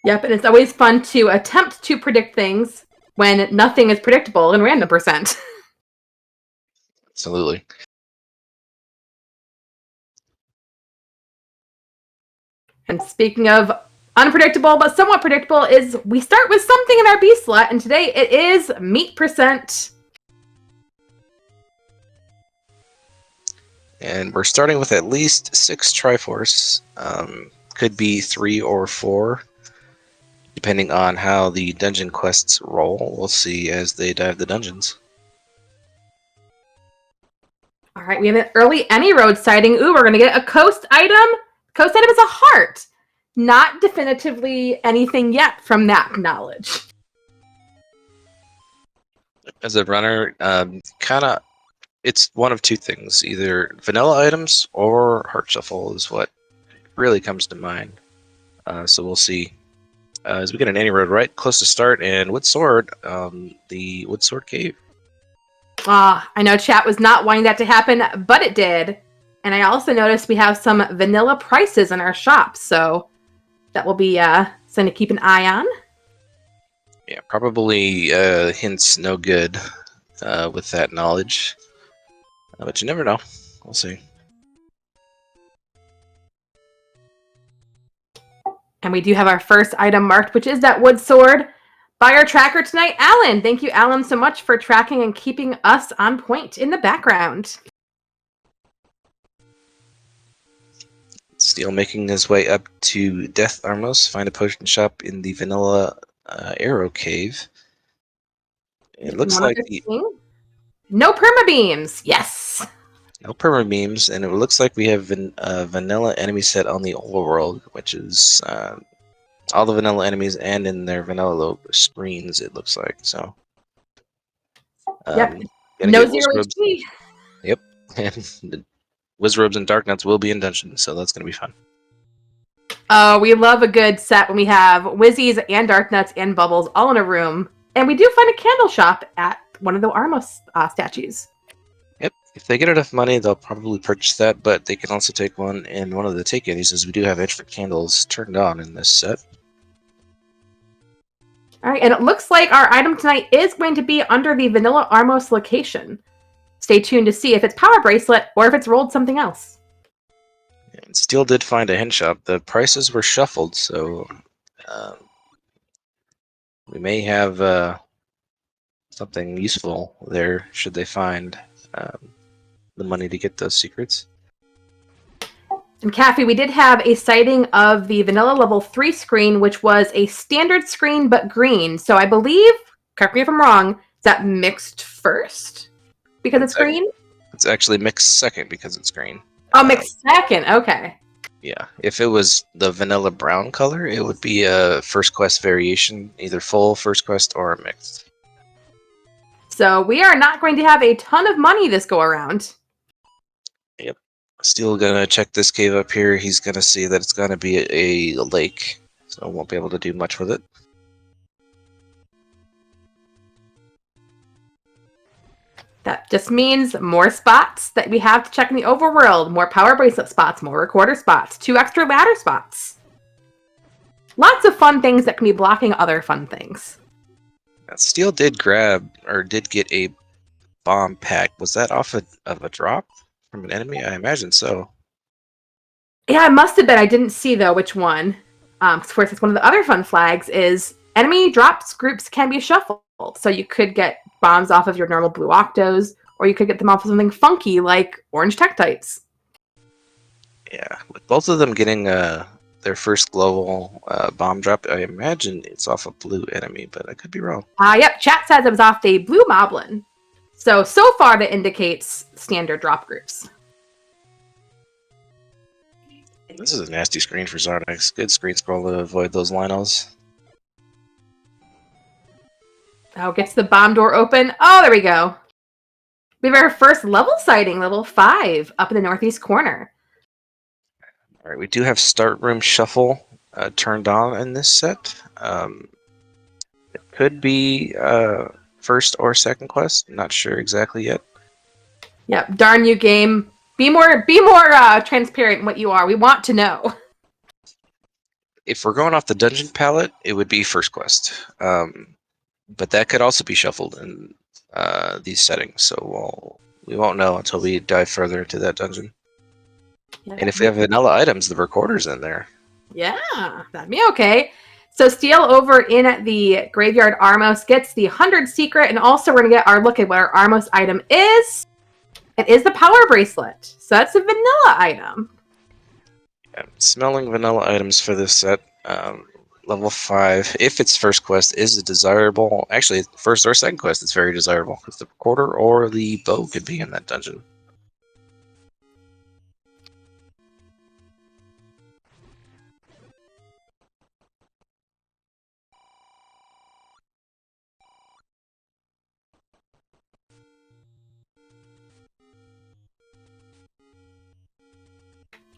Yep, and it's always fun to attempt to predict things when nothing is predictable in random percent. Absolutely. And speaking of unpredictable but somewhat predictable, is we start with something in our B slot, and today it is meat percent. And we're starting with at least 6 Triforce. Could be 3 or 4, depending on how the dungeon quests roll. We'll see as they dive the dungeons. All right, we have an early any road sighting. Ooh, we're going to get a coast item. Coast item is a heart. Not definitively anything yet from that knowledge. As a runner, kind of, it's one of two things. Either vanilla items or heart shuffle is what really comes to mind. So we'll see. As we get an any road right close to start, and wood sword, the wood sword cave. I know chat was not wanting that to happen, but it did. And I also noticed we have some vanilla prices in our shop, so that will be something to keep an eye on. Yeah, probably hints no good with that knowledge. But you never know. We'll see. And we do have our first item marked, which is that wood sword by our tracker tonight, Alan. Thank you, Alan, so much for tracking and keeping us on point in the background. Steel making his way up to Death Armos, find a potion shop in the vanilla arrow cave. It looks like no perma beams. Yes. No perma beams, and it looks like we have a vanilla enemy set on the overworld, which is all the vanilla enemies and in their vanilla screens. It looks like so. Yep. No zero HP. Yep. And the Wizrobes and Darknuts will be in dungeon, so that's gonna be fun. Oh, we love a good set when we have Wizzies and Darknuts and Bubbles all in a room. And we do find a candle shop at one of the Armos statues. Yep. If they get enough money, they'll probably purchase that, but they can also take one in one of the take areas, as we do have extra candles turned on in this set. All right, and it looks like our item tonight is going to be under the Vanilla Armos location. Stay tuned to see if it's Power Bracelet or if it's rolled something else. And Steel did find a hint shop. The prices were shuffled, so we may have something useful there should they find the money to get those secrets. And Caffey, we did have a sighting of the Vanilla Level 3 screen, which was a standard screen but green. So I believe, correct me if I'm wrong, is that mixed first because it's green? It's actually mixed second because it's green. Oh, mixed second. Okay. Yeah, if it was the vanilla brown color, it would be a first quest variation, either full first quest or mixed. So we are not going to have a ton of money this go around. Yep. Still gonna check this cave up here. He's gonna see that it's gonna be a lake, so won't be able to do much with it. That just means more spots that we have to check in the overworld, more power bracelet spots, more recorder spots, 2 extra ladder spots. Lots of fun things that can be blocking other fun things. Steel did get a bomb pack. Was that off of a drop from an enemy? I imagine so. Yeah, it must have been. I didn't see, though, which one. Of course, it's one of the other fun flags is enemy drops groups can be shuffled. So you could get bombs off of your normal blue octos, or you could get them off of something funky like orange tektites. Yeah, with both of them getting their first global bomb drop, I imagine it's off a blue enemy, but I could be wrong. Yep, chat says it was off the blue moblin. So far that indicates standard drop groups. This is a nasty screen for Xarnax. Good screen scroll to avoid those linos. Oh, gets the bomb door open. Oh, there we go. We have our first level sighting, level 5, up in the northeast corner. All right, we do have start room shuffle turned on in this set. It could be first or second quest. Not sure exactly yet. Yep, darn you, game. Be more transparent in what you are. We want to know. if we're going off the dungeon palette, it would be first quest. But that could also be shuffled in these settings, so we won't know until we dive further into that dungeon. Yeah. And if we have vanilla items, the recorder's in there. Yeah, that'd be okay. So Steel over in the Graveyard Armos gets the 100 secret, and also we're going to get our look at what our Armos item is. It is the Power Bracelet. So that's a vanilla item. Yeah, smelling vanilla items for this set. Level 5, if it's first quest, is desirable. Actually, first or second quest, it's very desirable, because the recorder or the bow could be in that dungeon.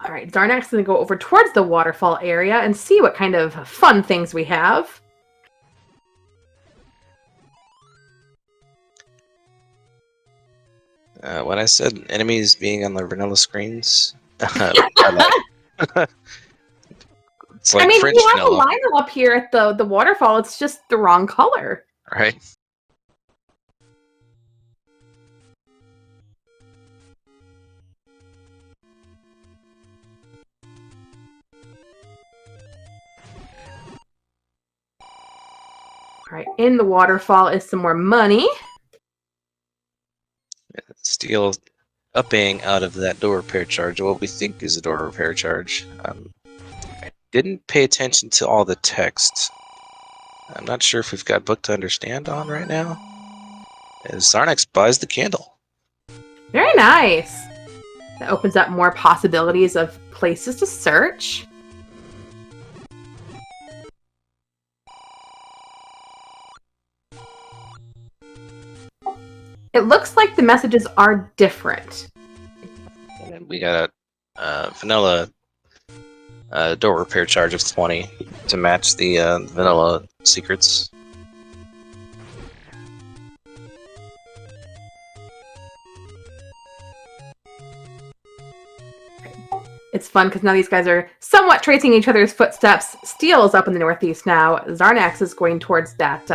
All right, Xarnax is going to go over towards the waterfall area and see what kind of fun things we have. When I said enemies being on the vanilla screens, it's like I mean, French you have vanilla, a Lionel up here at the waterfall. It's just the wrong color. right? All right, in the waterfall is some more money. Steel upping out of that door repair charge, what we think is a door repair charge. I didn't pay attention to all the text. I'm not sure if we've got book to understand on right now. As Xarnax buys the candle. Very nice. That opens up more possibilities of places to search. It looks like the messages are different. And we got a vanilla door repair charge of 20 to match the vanilla secrets. It's fun because now these guys are somewhat tracing each other's footsteps. Steel is up in the northeast now. Xarnax is going towards that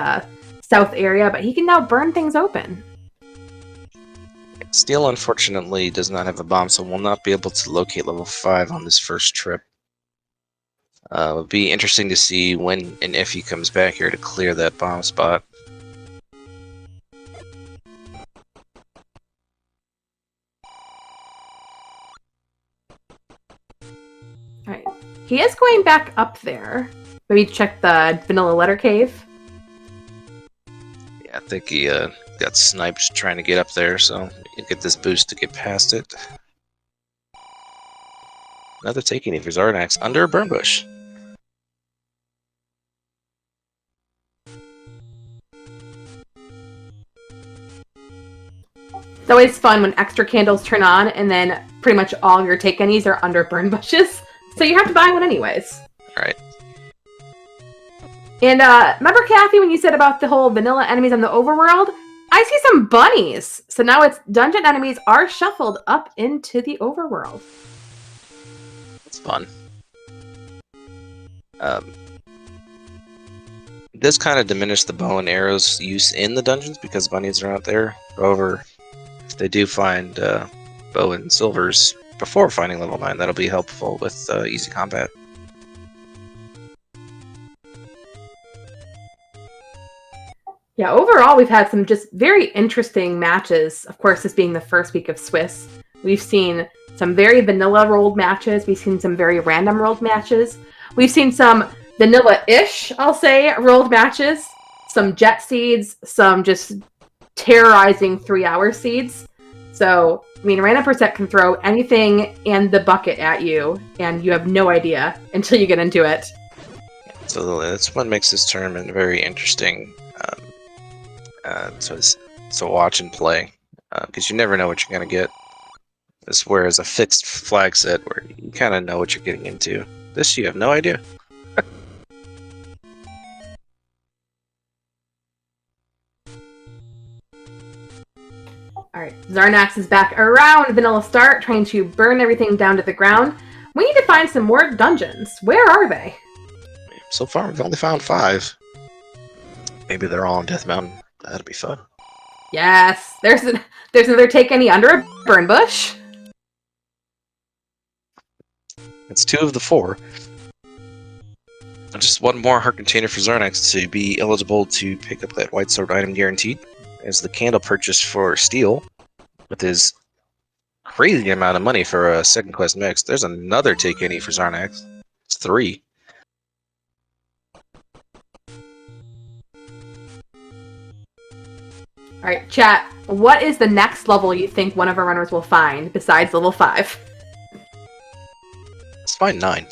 south area, but he can now burn things open. Steel, unfortunately, does not have a bomb, so will not be able to locate level 5 on this first trip. It'll be interesting to see when and if he comes back here to clear that bomb spot. Alright. He is going back up there. Maybe check the vanilla letter cave. Yeah, I think he got sniped trying to get up there, so you get this boost to get past it. Another taking it for Xarnax under a burn bush. It's always fun when extra candles turn on and then pretty much all your take any's are under burn bushes. So you have to buy one anyways. Alright. And remember, Kathy, when you said about the whole vanilla enemies on the overworld? I see some bunnies. So now it's dungeon enemies are shuffled up into the overworld. It's fun. It does kind of diminish the bow and arrows use in the dungeons because bunnies are out there. However, if they do find bow and silvers before finding level 9, that'll be helpful with easy combat. Yeah, overall, we've had some just very interesting matches. Of course, this being the first week of Swiss. We've seen some very vanilla rolled matches. We've seen some very random rolled matches. We've seen some vanilla-ish, I'll say, rolled matches. Some jet seeds, some just terrorizing 3-hour seeds. So, I mean, Random Percent can throw anything in the bucket at you, and you have no idea until you get into it. So that's what makes this tournament very interesting to watch and play, because you never know what you're going to get. This whereas a fixed flag set where you kind of know what you're getting into. This you have no idea. Alright, Xarnax is back around Vanilla Start, trying to burn everything down to the ground. We need to find some more dungeons. Where are they? so far we've only found 5. Maybe they're all on Death Mountain. That'd be fun. Yes, there's another take any under a burn bush. It's 2 of the 4. Just one more heart container for Xarnax to be eligible to pick up that white sword item guaranteed. As the candle purchase for Steel, with his crazy amount of money for a second quest mix. There's another take any for Xarnax. It's 3. All right, chat. What is the next level you think one of our runners will find besides level 5? Let's find 9.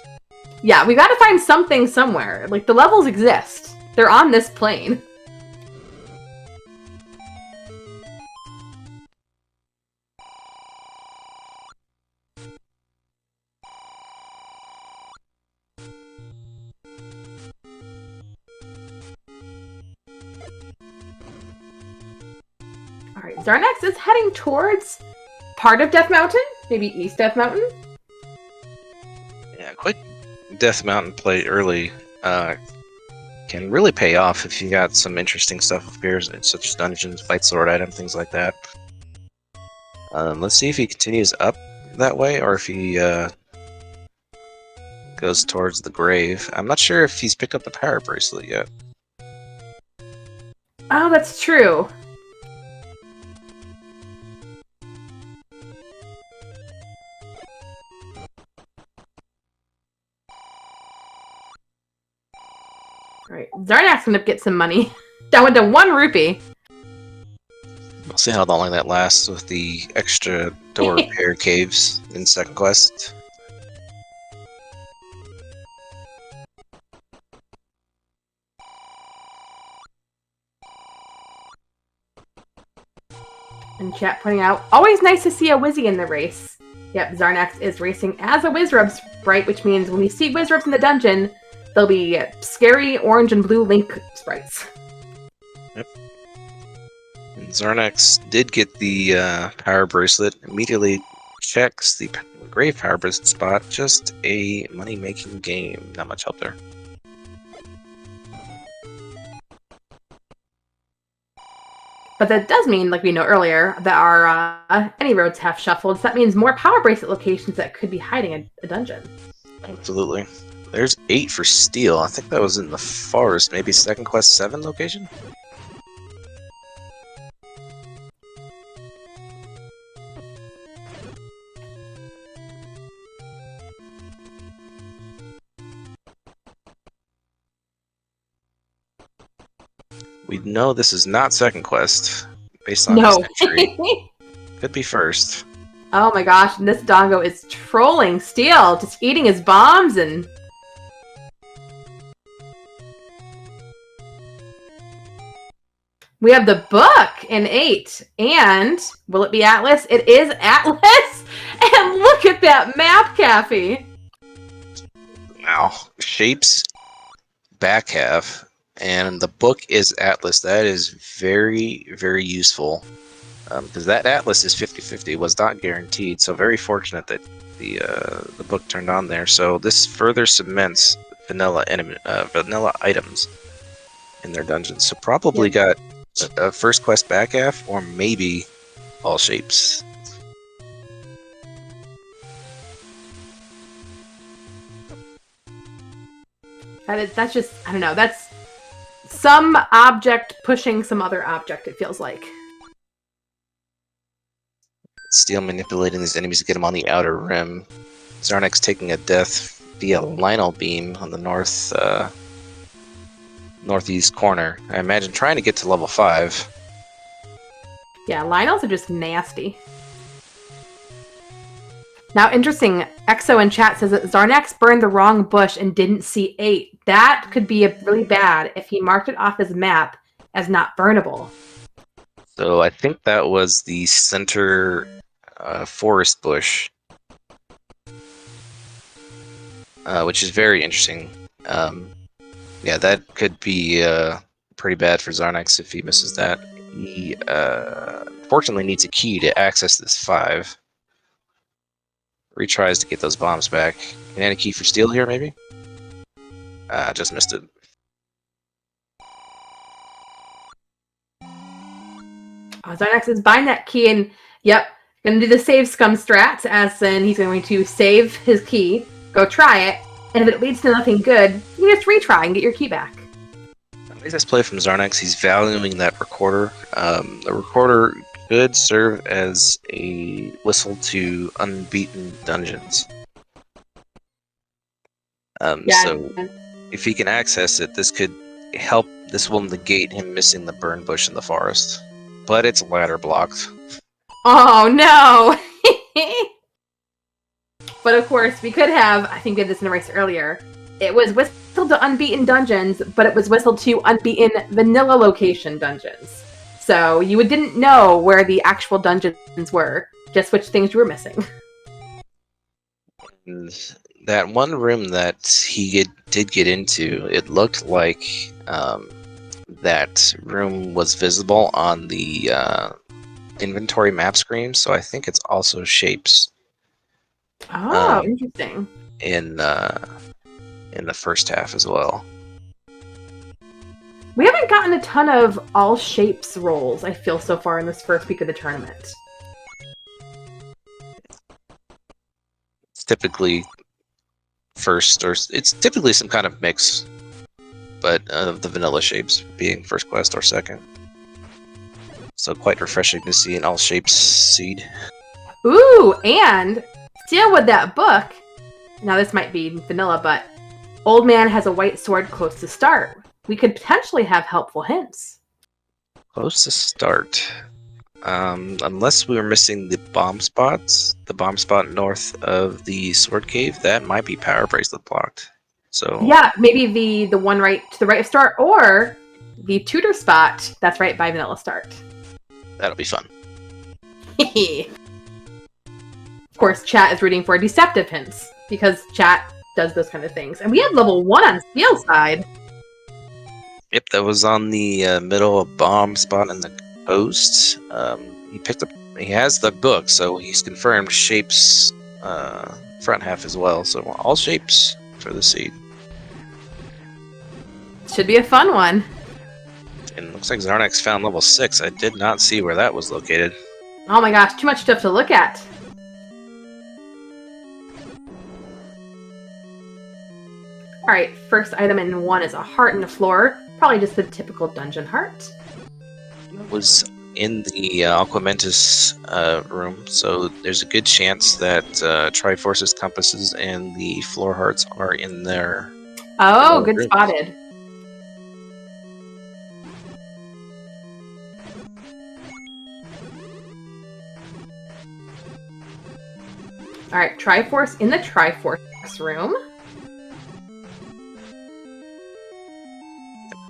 Yeah, we got to find something somewhere. Like, the levels exist. They're on this plane. Alright, Xarnax is heading towards part of Death Mountain? Maybe East Death Mountain? Yeah, quick Death Mountain play early can really pay off if you got some interesting stuff with appears, such as dungeons, white sword item, things like that. Let's see if he continues up that way, or if he goes towards the grave. I'm not sure if he's picked up the power bracelet yet. Oh, that's true. Alright, Xarnax gonna get some money. That went to 1 rupee. We'll see how long that lasts with the extra door repair caves in second quest. And chat pointing out, always nice to see a Wizzy in the race. Yep, Xarnax is racing as a Wizrub sprite, which means when we see Wizrubs in the dungeon, they'll be scary orange and blue Link sprites. Yep. And Xarnax did get the power bracelet, immediately checks the grave power bracelet spot. Just a money-making game. Not much help there. But that does mean, like we know earlier, that our any roads have shuffled. So that means more power bracelet locations that could be hiding a dungeon. Absolutely. There's 8 for Steel. I think that was in the forest. Maybe second quest 7 location? We know this is not second quest, based on his entry. Could be first. Oh my gosh, and this doggo is trolling Steel, just eating his bombs and... We have the book in 8, and will it be Atlas? It is Atlas! And look at that map, Caffey! Wow. Shapes, back half, and the book is Atlas. That is very, very useful. Because that Atlas is 50-50, was not guaranteed, so very fortunate that the book turned on there. So this further cements vanilla items in their dungeons. So probably got a first quest back half, or maybe all shapes. That's just, I don't know, that's some object pushing some other object, it feels like. Steel manipulating these enemies to get them on the outer rim. Xarnax taking a death via Lionel beam on the northeast corner. I imagine trying to get to level 5. Yeah, Lionels are just nasty. Now, interesting, Exo in chat says that Xarnax burned the wrong bush and didn't see 8. That could be really bad if he marked it off his map as not burnable. So I think that was the center forest bush, which is very interesting. Yeah, that could be pretty bad for Xarnax if he misses that. He fortunately needs a key to access this 5. Retries to get those bombs back. Can I add a key for Steel here, maybe? Just missed it. Xarnax is buying that key, and yep, gonna do the save scum strat, as in he's going to save his key, go try it, and if it leads to nothing good, you just retry and get your key back. Nice play from Xarnax. He's valuing that recorder. The recorder could serve as a whistle to unbeaten dungeons. Yeah. So if he can access it, this could help. This will negate him missing the burn bush in the forest. But it's ladder blocked. Oh no! But of course, we could have, I think we did this in a race earlier, it was whistled to unbeaten dungeons, but it was whistled to unbeaten vanilla location dungeons. So you didn't know where the actual dungeons were, just which things you were missing. And that one room that he did get into, it looked like that room was visible on the inventory map screen, so I think it's also shapes. Oh, interesting. In the first half as well. We haven't gotten a ton of all shapes rolls, I feel, so far in this first week of the tournament. It's typically it's typically some kind of mix, but of the vanilla shapes being first quest or second. So quite refreshing to see an all shapes seed. Ooh, and still with that book, now this might be vanilla, but Old Man has a white sword close to start. We could potentially have helpful hints. Close to start. Unless we were missing the bomb spots, the bomb spot north of the sword cave, that might be power bracelet blocked. So yeah, maybe the one right to the right of start, or the tutor spot that's right by vanilla start. That'll be fun. Of course, chat is rooting for deceptive hints because chat does those kind of things, and we have level 1 on Steel's side. Yep, that was on the middle of bomb spot in the coast. He has the book, so he's confirmed shapes front half as well. So all shapes for the seed. Should be a fun one. And it looks like Xarnax found level 6. I did not see where that was located. Oh my gosh, too much stuff to look at. Alright, first item in 1 is a heart in the floor. Probably just the typical dungeon heart. It was in the Aquamentus room, so there's a good chance that Triforce's compasses and the floor hearts are in there. Oh, good spotted. Alright, Triforce in the Triforce room.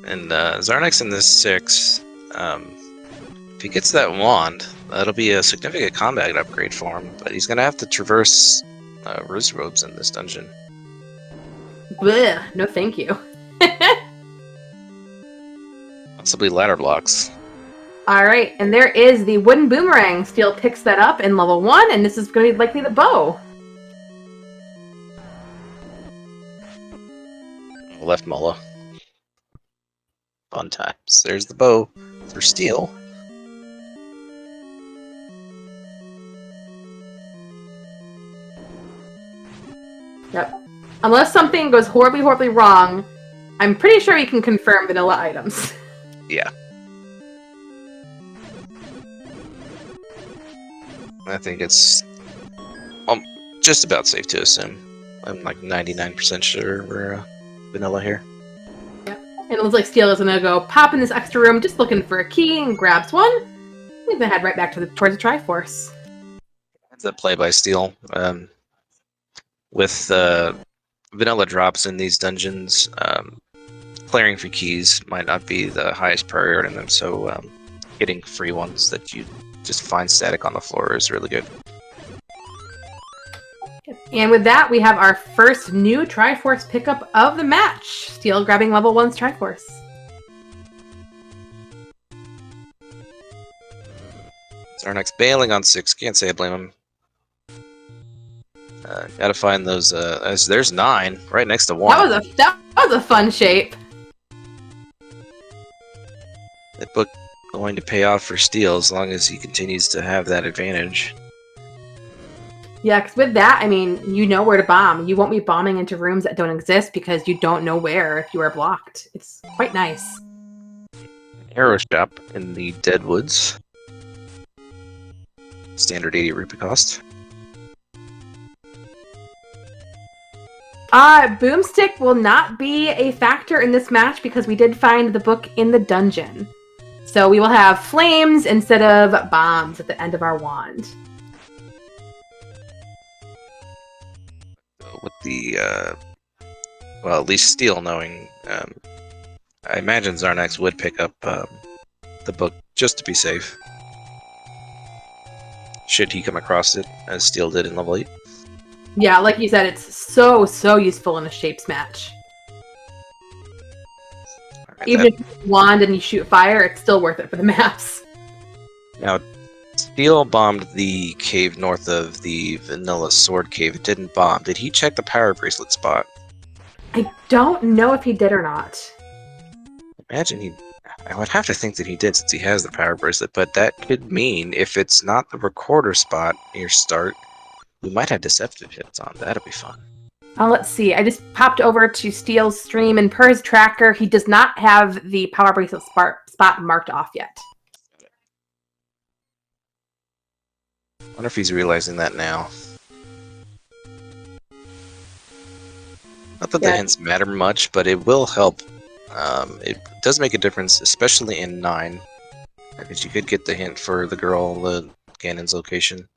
And Xarnax in this 6, if he gets that wand, that'll be a significant combat upgrade for him, but he's going to have to traverse Riz Robes in this dungeon. Blech, no thank you. Possibly ladder blocks. Alright, and there is the wooden boomerang. Steel picks that up in level 1, and this is going to be likely the bow. Left Mola. Fun times. There's the bow for Steel. Yep. Unless something goes horribly, horribly wrong, I'm pretty sure you can confirm vanilla items. Yeah. I think it's just about safe to assume. I'm like 99% sure we're vanilla here. And it looks like Steel is going to go pop in this extra room just looking for a key and grabs one. He's going to head right back towards the Triforce. That's a play by Steel. With vanilla drops in these dungeons, clearing for keys might not be the highest priority in them, so getting free ones that you just find static on the floor is really good. And with that, we have our first new Triforce pickup of the match. Steel grabbing level 1's Triforce. Xarnax bailing on 6. Can't say I blame him. Gotta find those. There's 9 right next to 1. That was a fun shape. That book going to pay off for Steel as long as he continues to have that advantage. Yeah, because with that, I mean, you know where to bomb. You won't be bombing into rooms that don't exist because you don't know where if you are blocked. It's quite nice. Arrow shop in the Deadwoods. Standard 80 rupee cost. Boomstick will not be a factor in this match because we did find the book in the dungeon. So we will have flames instead of bombs at the end of our wand. With the, well, at least Steel knowing, I imagine Xarnax would pick up the book just to be safe. Should he come across it, as Steel did in level 8. Yeah, like you said, it's so useful in a shapes match. Right, Even if you wand and you shoot fire, it's still worth it for the maps. Now, Steel bombed the cave north of the Vanilla Sword Cave. It didn't bomb. Did he check the power bracelet spot? I don't know if he did or not. Imagine he... I would have to think that he did since he has the power bracelet, but that could mean if it's not the recorder spot near start, we might have deceptive hits on. That'll be fun. Let's see. I just popped over to Steel's stream, and per his tracker, he does not have the power bracelet spot marked off yet. I wonder if he's realizing that now. Not that the hints matter much, but it will help. It does make a difference, especially in 9. Because you could get the hint for the girl, the Ganon's location.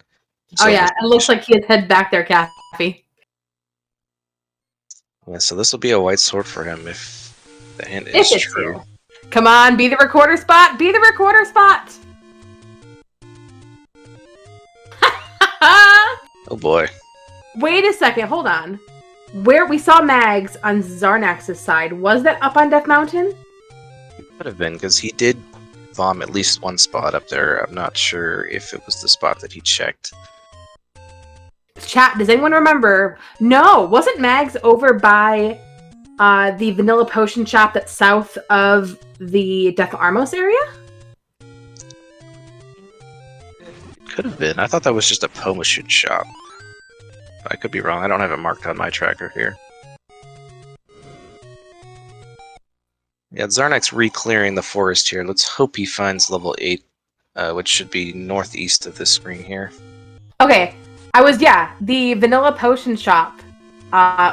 Oh yeah, it looks like he has head back there, Kathy. Yeah, so this will be a white sword for him if the hint is true. Here. Come on, be the recorder spot! Be the recorder spot! Oh boy. Wait a second, hold on. Where we saw Mags on Xarnax's side, was that up on Death Mountain? It could have been, because he did bomb at least one spot up there. I'm not sure if it was the spot that he checked. Chat, does anyone remember? No, wasn't Mags over by the vanilla potion shop that's south of the Death Armos area? It could have been. I thought that was just a potion shop. I could be wrong. I don't have it marked on my tracker here. Yeah, Xarnax re-clearing the forest here. Let's hope he finds level 8, which should be northeast of this screen here. Okay, the vanilla potion shop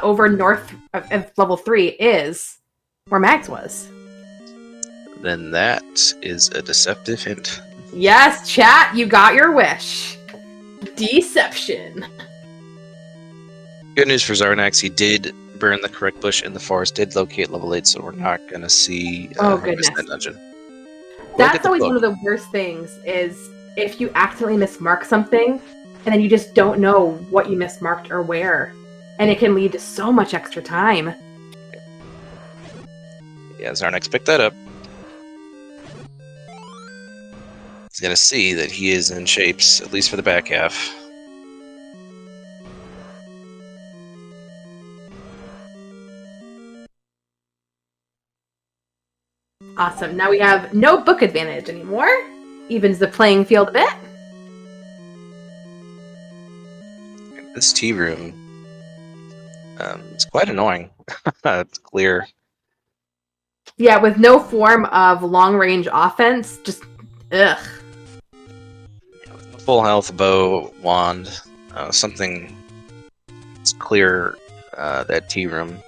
over north of level 3 is where Mags was. Then that is a deceptive hint. Yes, chat, you got your wish. Deception. Good news for Xarnax, he did burn the correct bush in the forest, did locate level 8, so we're not going to see goodness. that dungeon. That's always one of the worst things, is if you accidentally mismark something, and then you just don't know what you mismarked or where. And it can lead to so much extra time. Yeah, Xarnax picked that up. He's going to see that he is in shapes, at least for the back half. Awesome. Now we have no book advantage anymore. Evens the playing field a bit. This tea room, it's quite annoying. It's clear. Yeah, with no form of long-range offense, just ugh. Full health, bow, wand, something. It's clear that tea room.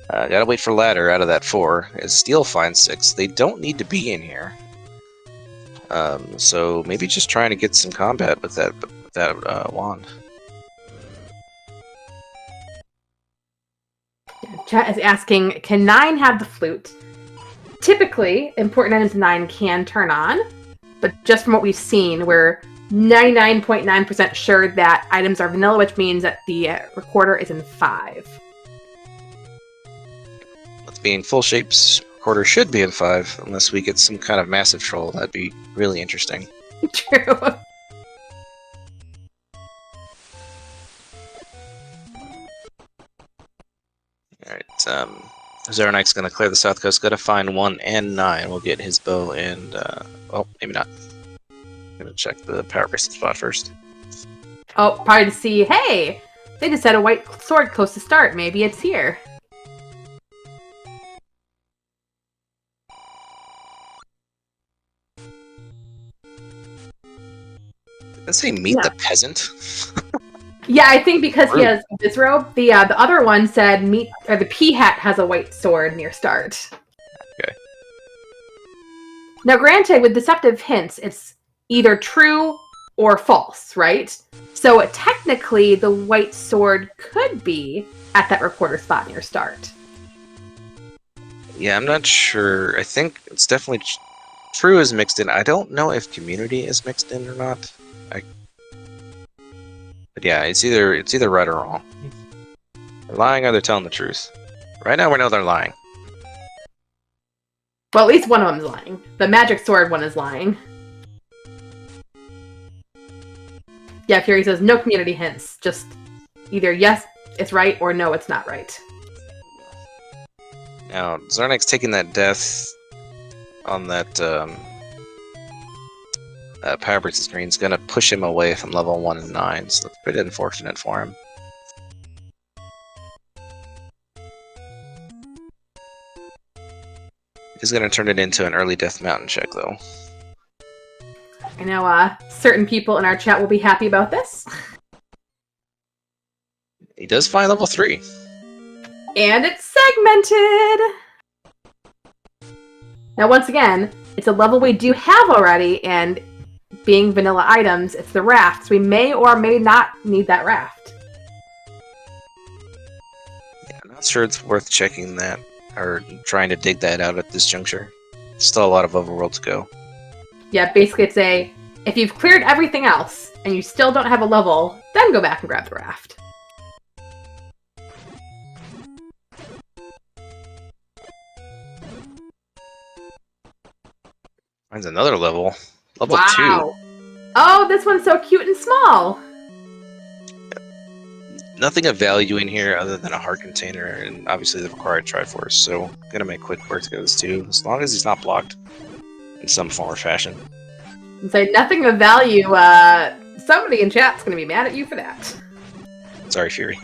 Gotta wait for ladder out of that 4. As Steel finds 6, they don't need to be in here. So maybe just trying to get some combat with that wand. Chat is asking, can 9 have the flute? Typically, important items 9 can turn on, but just from what we've seen, we're 99.9% sure that items are vanilla, which means that the recorder is in 5. With being full shapes, recorder should be in 5, unless we get some kind of massive troll. That'd be really interesting. True. Alright, Xarnax gonna clear the south coast, gotta find 1 and 9. We'll get his bow and, well, maybe not. Gonna check the power bracelet spot first. Oh, probably to see, hey, they just had a white sword close to start. Maybe it's here. Let's say meet the peasant. Yeah, I think because Rude. he has this robe. The other one said meet, or the P hat has a white sword near start. Okay. Now, granted, with deceptive hints, it's either true or false, right? So technically, the white sword could be at that recorder spot near start. Yeah, I'm not sure. I think it's definitely true is mixed in. I don't know if community is mixed in or not. But yeah, it's either right or wrong. They're lying or they're telling the truth. Right now we know they're lying. Well, at least one of them's lying. The magic sword one is lying. Yeah, Fury says no community hints. Just either yes, it's right, or no, it's not right. Now, Xarnax taking that death on that power bracelet screen is going to push him away from level 1 and 9, so that's pretty unfortunate for him. He's going to turn it into an early death mountain check, though. I know certain people in our chat will be happy about this. He does find level 3. And it's segmented! Now, once again, it's a level we do have already, and being vanilla items, it's the raft. So we may or may not need that raft. Yeah, I'm not sure it's worth checking that, or trying to dig that out at this juncture. Still a lot of overworld to go. Yeah, basically it's if you've cleared everything else, and you still don't have a level, then go back and grab the raft. Finds another level. Level Wow. 2. Oh, this one's so cute and small. Nothing of value in here other than a heart container and obviously the required Triforce, so I'm gonna make quick work to get this too, as long as he's not blocked in some form or fashion. Say nothing of value, somebody in chat's gonna be mad at you for that. Sorry, Fury.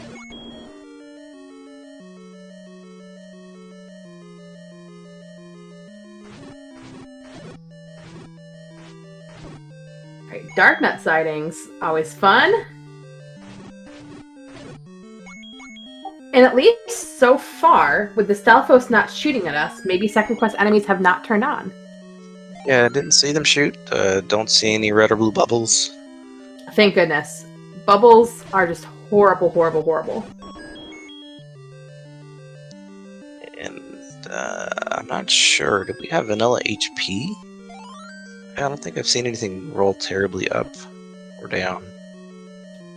Alright, dark nut sightings, always fun. And at least so far, with the Stalfos not shooting at us, maybe second quest enemies have not turned on. Yeah, I didn't see them shoot. Don't see any red or blue bubbles. Thank goodness. Bubbles are just horrible, horrible, horrible. And I'm not sure. Do we have vanilla HP? I don't think I've seen anything roll terribly up or down.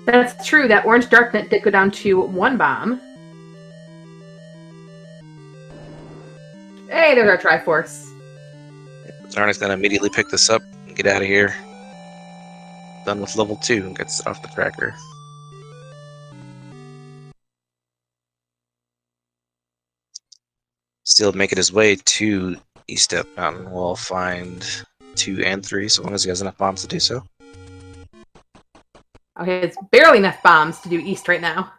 That's true. That orange dark nut did go down to 1 bomb. Hey, there's our Triforce. Xarna's gonna immediately pick this up and get out of here. Done with level 2 and gets off the tracker. Still making his way to East Death Mountain. We'll find 2 and 3, so long as he has enough bombs to do so. Okay, it's barely enough bombs to do East right now.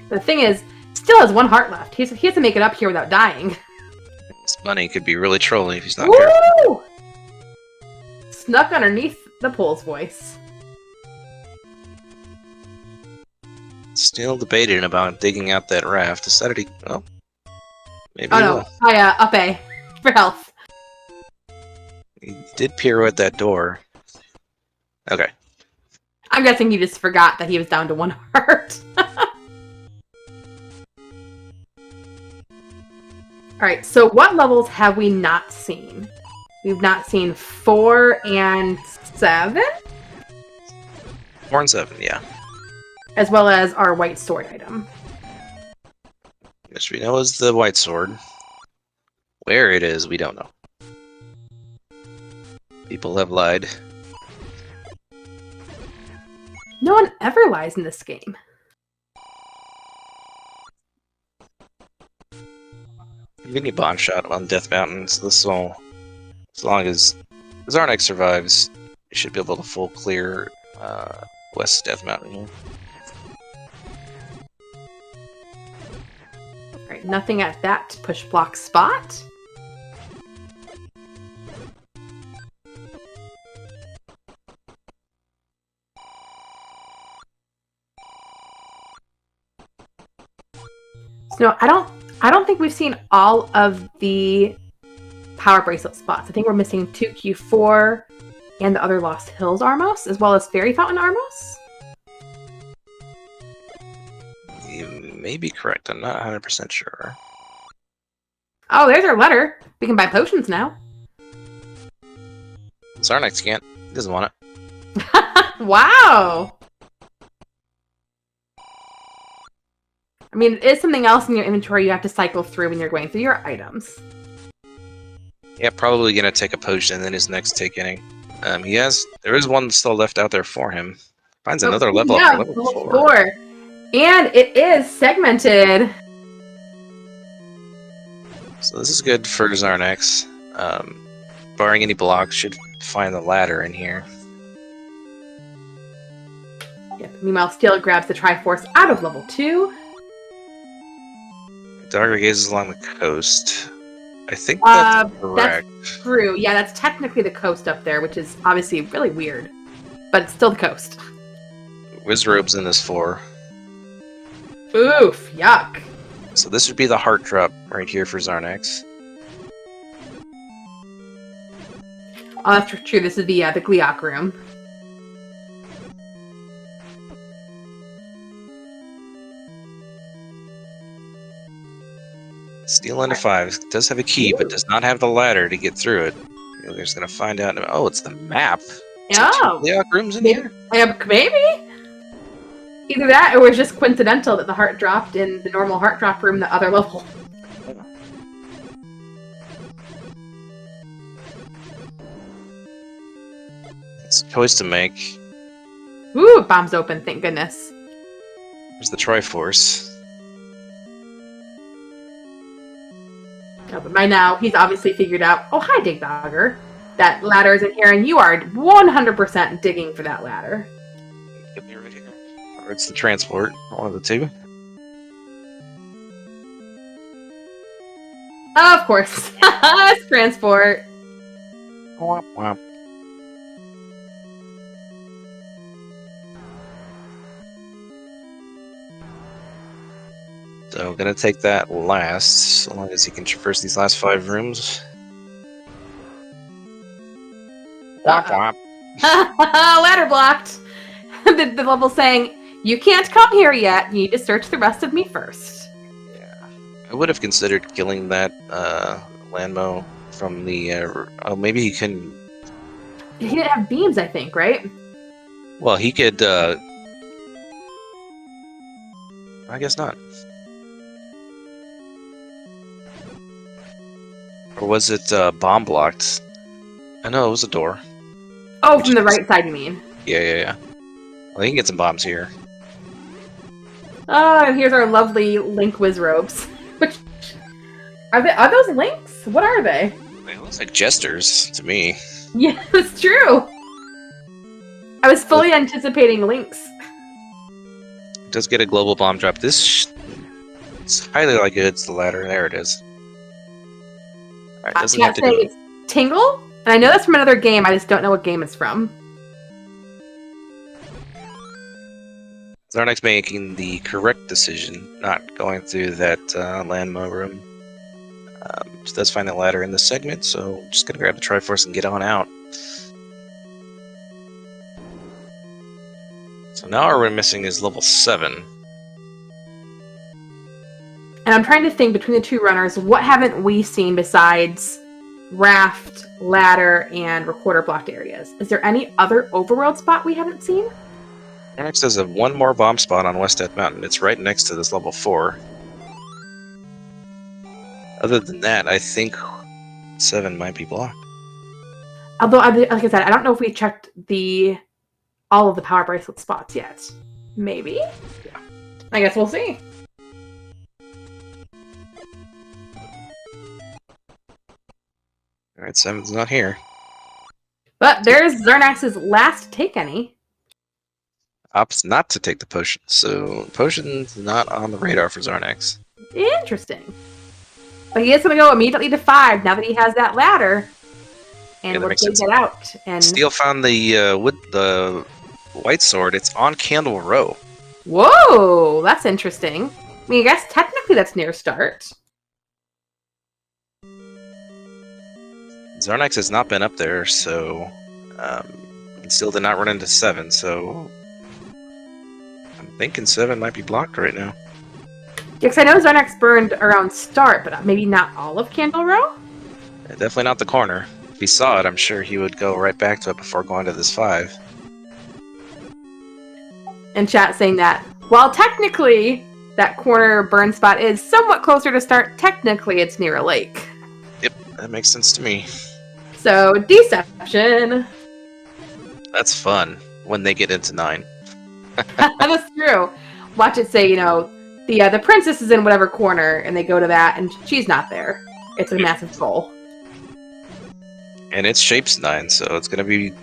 The thing is, still has 1 heart left. He has to make it up here without dying. This bunny could be really trolly if he's not careful. Snuck underneath the pole's voice. Still debating about digging out that raft. Decided he... well, maybe Oh he no, will. I up A for health. He did pirouette that door. Okay. I'm guessing he just forgot that he was down to 1 heart. Alright, so what levels have we not seen? We've not seen 4 and 7? 4 and 7, yeah. As well as our white sword item. Which we know is the white sword. Where it is, we don't know. People have lied. No one ever lies in this game. You can get bomb shot on Death Mountain, so this will, as long as Xarnax survives, you should be able to full clear West Death Mountain here. Right, nothing at that push block spot. So no, I don't think we've seen all of the power bracelet spots. I think we're missing 2Q4 and the other Lost Hills Armos, as well as Fairy Fountain Armos. You may be correct. I'm not 100% sure. Oh, there's our letter. We can buy potions now. Xarnax can't. He doesn't want it. Wow. I mean, it is something else in your inventory you have to cycle through when you're going through your items. Yeah, probably gonna take a potion in his next taking. There is one still left out there for him. Finds another level up for level 4. And it is segmented. So this is good for Xarnax. Barring any blocks, should find the ladder in here. Yep. Meanwhile, Steel grabs the Triforce out of level 2. Dagger gazes along the coast. I think that's correct. That's true. Yeah, that's technically the coast up there, which is obviously really weird. But it's still the coast. Wizrobe's in this 4. Oof, yuck. So this would be the heart drop right here for Xarnax. Oh, that's true. This is the Gliok room. Steel into 5. Does have a key, but does not have the ladder to get through it. We're just going to find out. Oh, it's the map. Oh. Gliok rooms in here? Maybe. Either that, or it was just coincidental that the heart dropped in the normal heart drop room the other level. It's a choice to make. Ooh, bomb's open, thank goodness. There's the Triforce. No, but by now, he's obviously figured out, oh, hi, Dig Dogger. That ladder is in here, and you are 100% digging for that ladder. Could be right here. Or it's the transport, one of the two. Of course. It's transport. Womp womp. So, gonna take that last, so long as he can traverse these last 5 rooms. Womp womp. Ladder blocked. The level saying, you can't come here yet. You need to search the rest of me first. Yeah. I would have considered killing that Landmo from the... oh, maybe he couldn't... He didn't have beams, I think, right? Well, he could... I guess not. Or was it bomb blocked? I know it was a door. Oh, from the right side, you mean? Yeah. Well, he can get some bombs here. Oh, and here's our lovely Link Wizrobes. Which are those links? What are they? They look like jesters to me. Yeah, that's true. I was fully anticipating links. It does get a global bomb drop. It's highly likely it's the ladder. There it is. Alright, doesn't have to do it. It's Tingle? And I know that's from another game, I just don't know what game it's from. Xarnax making the correct decision, not going through that Landmo room. She does find the ladder in this segment, so just gonna grab the Triforce and get on out. So now all we're missing is level 7. And I'm trying to think between the two runners, what haven't we seen besides raft, ladder, and recorder blocked areas? Is there any other overworld spot we haven't seen? Xarnax has one more bomb spot on West Death Mountain. It's right next to this level 4. Other than that, I think 7 might be blocked. Although, like I said, I don't know if we checked all of the power bracelet spots yet. Maybe? I guess we'll see. Alright, 7's not here. But there's Xarnax's last take any. Opts not to take the potion, so potion's not on the radar for Xarnax. Interesting. But he is going to go immediately to 5 now that he has that ladder. And we'll take it out. And Steel found the white sword. It's on Candle Row. whoa, that's interesting. I mean, I guess technically that's near start. Xarnax has not been up there, so Steel did not run into 7, so I'm thinking 7 might be blocked right now. Yeah, because I know Xarnax burned around start, but maybe not all of Candle Row? Yeah, definitely not the corner. If he saw it, I'm sure he would go right back to it before going to this 5. And chat saying that, while technically that corner burn spot is somewhat closer to start, technically it's near a lake. Yep, that makes sense to me. So, deception. That's fun when they get into 9. That's true. Watch it say, the princess is in whatever corner, and they go to that, and she's not there. It's a massive troll. And it's shapes 9, so it's gonna be.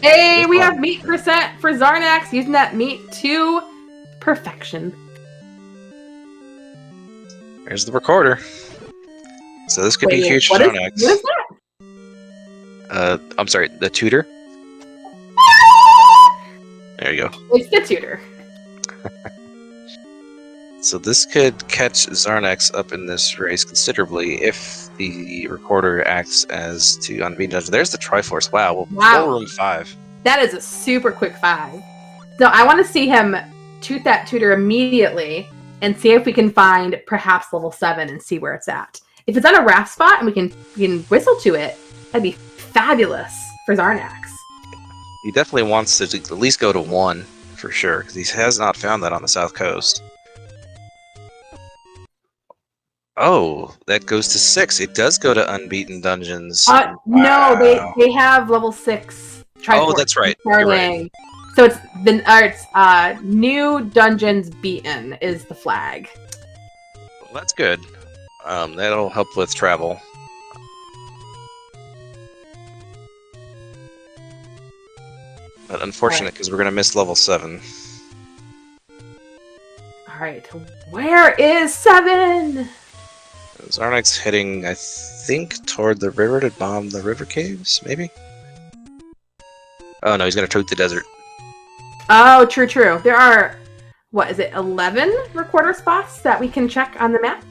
Hey, we have meat percent for Xarnax, using that meat to perfection. There's the recorder. So this could be huge for Xarnax. What is that? I'm sorry, the tutor. There you go. It's the tutor. So this could catch Xarnax up in this race considerably if the recorder acts as to unbeaten judge. There's the Triforce. Wow. Full room 5. That is a super quick 5. So I want to see him toot that tutor immediately and see if we can find perhaps level 7 and see where it's at. If it's on a raft spot and we can whistle to it, that'd be fabulous for Xarnax. He definitely wants to at least go to 1 for sure, because he has not found that on the south coast. Oh, that goes to 6. It does go to unbeaten dungeons. No, they have level 6. Oh, that's right. You're right. So it's new dungeons beaten is the flag. Well, that's good. That'll help with travel. But unfortunate because we're gonna miss level 7. All right, where is 7? Xarnax heading, I think, toward the river to bomb the river caves, maybe? Oh no, he's gonna tote the desert. Oh, true. There are, 11 recorder spots that we can check on the map?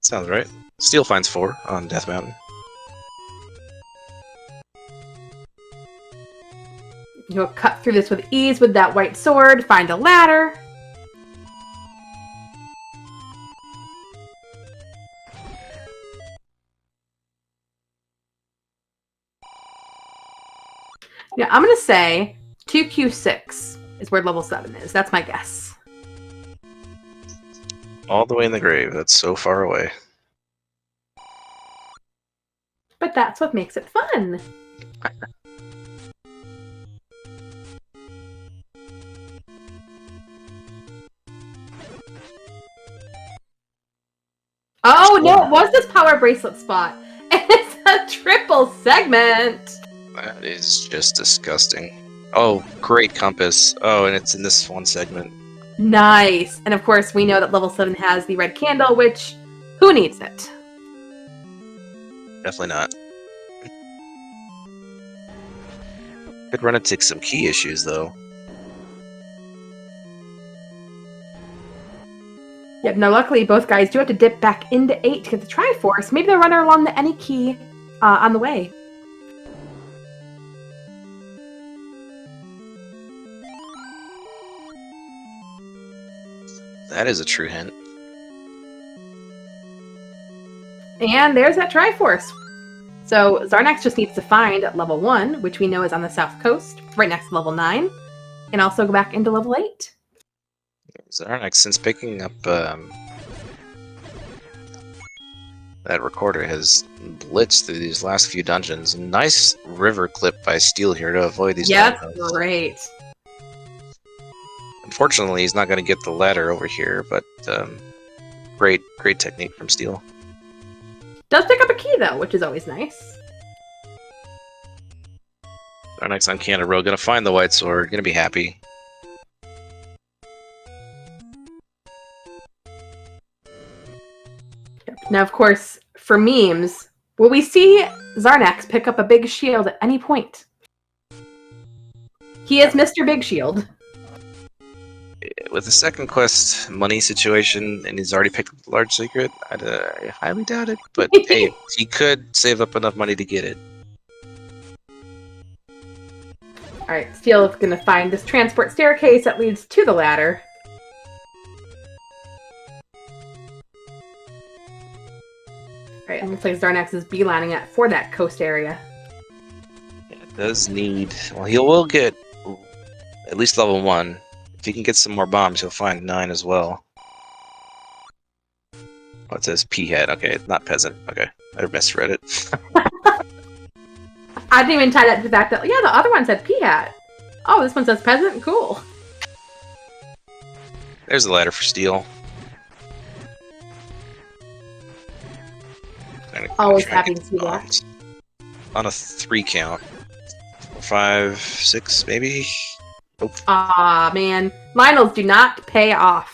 Sounds right. Steel finds 4 on Death Mountain. You'll cut through this with ease with that white sword, find a ladder. Yeah, I'm going to say 2Q6 is where level 7 is. That's my guess. All the way in the grave. That's so far away. But that's what makes it fun. Oh, no, it was this power bracelet spot. And it's a triple segment. That is just disgusting. Oh, great compass. Oh, and it's in this one segment. Nice. And of course, we know that level 7 has the red candle, which, who needs it? Definitely not. Could run into some key issues, though. Yep, no, luckily both guys do have to dip back into 8 to get the Triforce. Maybe they'll run along the any key on the way. That is a true hint. And there's that Triforce. So Xarnax just needs to find level 1, which we know is on the south coast, right next to level 9, and also go back into level 8. Xarnax, since picking up that that recorder has blitzed through these last few dungeons. Nice river clip by Steel here to avoid these Yes, dungeons. great. Unfortunately, he's not going to get the ladder over here, but great technique from Steel. Does pick up a key, though, which is always nice. Our next on Canada Road, going to find the white sword, going to be happy. Now, of course, for memes, will we see Xarnax pick up a big shield at any point? He is Mr. Big Shield. With the second quest money situation, and he's already picked up the large secret, I highly doubt it. But hey, he could save up enough money to get it. Alright, Steel is going to find this transport staircase that leads to the ladder. Alright, it looks like Xarnax is beelining it for that coast area. Yeah, it does need... Well, he will get at least level 1. If he can get some more bombs, he'll find 9 as well. Oh, it says P-head. Okay, it's not peasant. Okay, I misread it. I didn't even tie that to the fact that, yeah, the other one said P-hat. Oh, this one says peasant? Cool. There's the ladder for Steel. Always happy to see that. On a 3 count. 5, 6, maybe? Nope. Aw, man. Lionels do not pay off.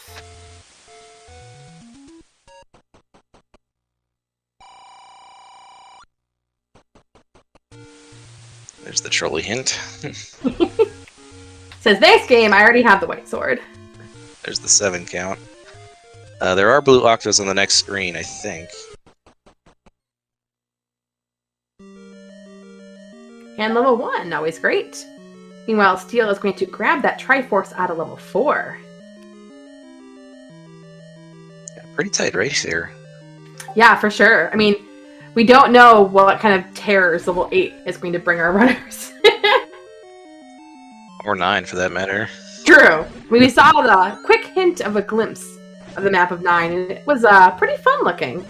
There's the trolley hint. Says, this game, I already have the white sword. There's the 7 count. There are blue octos on the next screen, I think. And level 1, always great. Meanwhile, Steel is going to grab that Triforce out of level 4. Yeah, pretty tight race here. Yeah, for sure. I mean, we don't know what kind of terrors level 8 is going to bring our runners. Or 9, for that matter. True. I mean, we saw the quick hint of a glimpse of the map of 9, and it was pretty fun looking.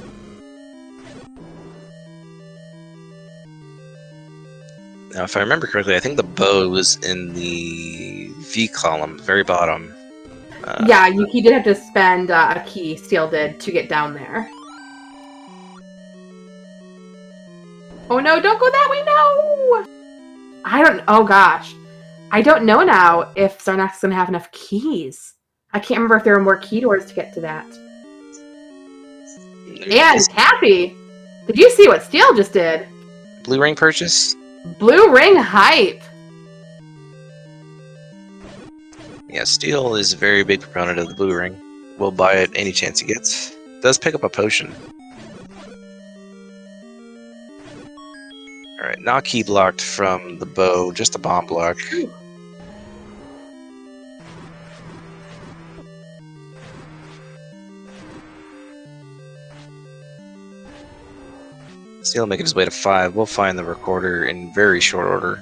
Now, if I remember correctly, I think the bow was in the V column, very bottom. Yeah, he did have to spend a key, Steel did, to get down there. Oh no, don't go that way, no! Oh gosh. I don't know now if Xarnax is going to have enough keys. I can't remember if there were more key doors to get to that. And happy! Did you see what Steel just did? Blue ring purchase? Blue ring hype! Yeah, Steel is a very big proponent of the blue ring. Will buy it any chance he gets. Does pick up a potion. Alright, not key blocked from the bow, just a bomb block. Steel making his way to 5. We'll find the recorder in very short order,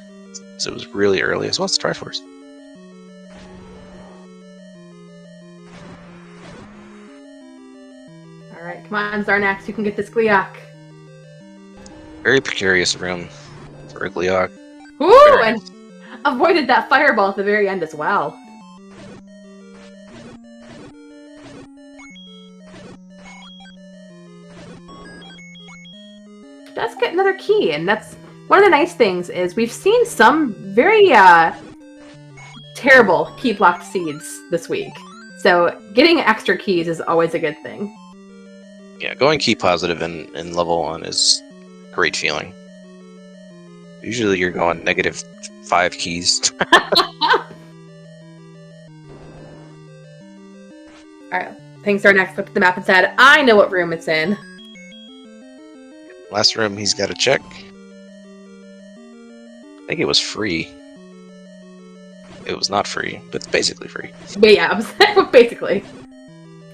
so it was really early, as well as the Triforce. Alright, come on, Xarnax, you can get this Gliok. Very precarious room for a Gliok. Ooh, and avoided that fireball at the very end as well. Does get another key, and that's one of the nice things is we've seen some very terrible key blocked seeds this week. So getting extra keys is always a good thing. Yeah, going key positive in level 1 is a great feeling. Usually you're going negative 5 keys. Alright, thanks our next looked at the map and said, I know what room it's in. Last room he's got to check. I think it was free. It was not free, but basically free. But yeah, basically.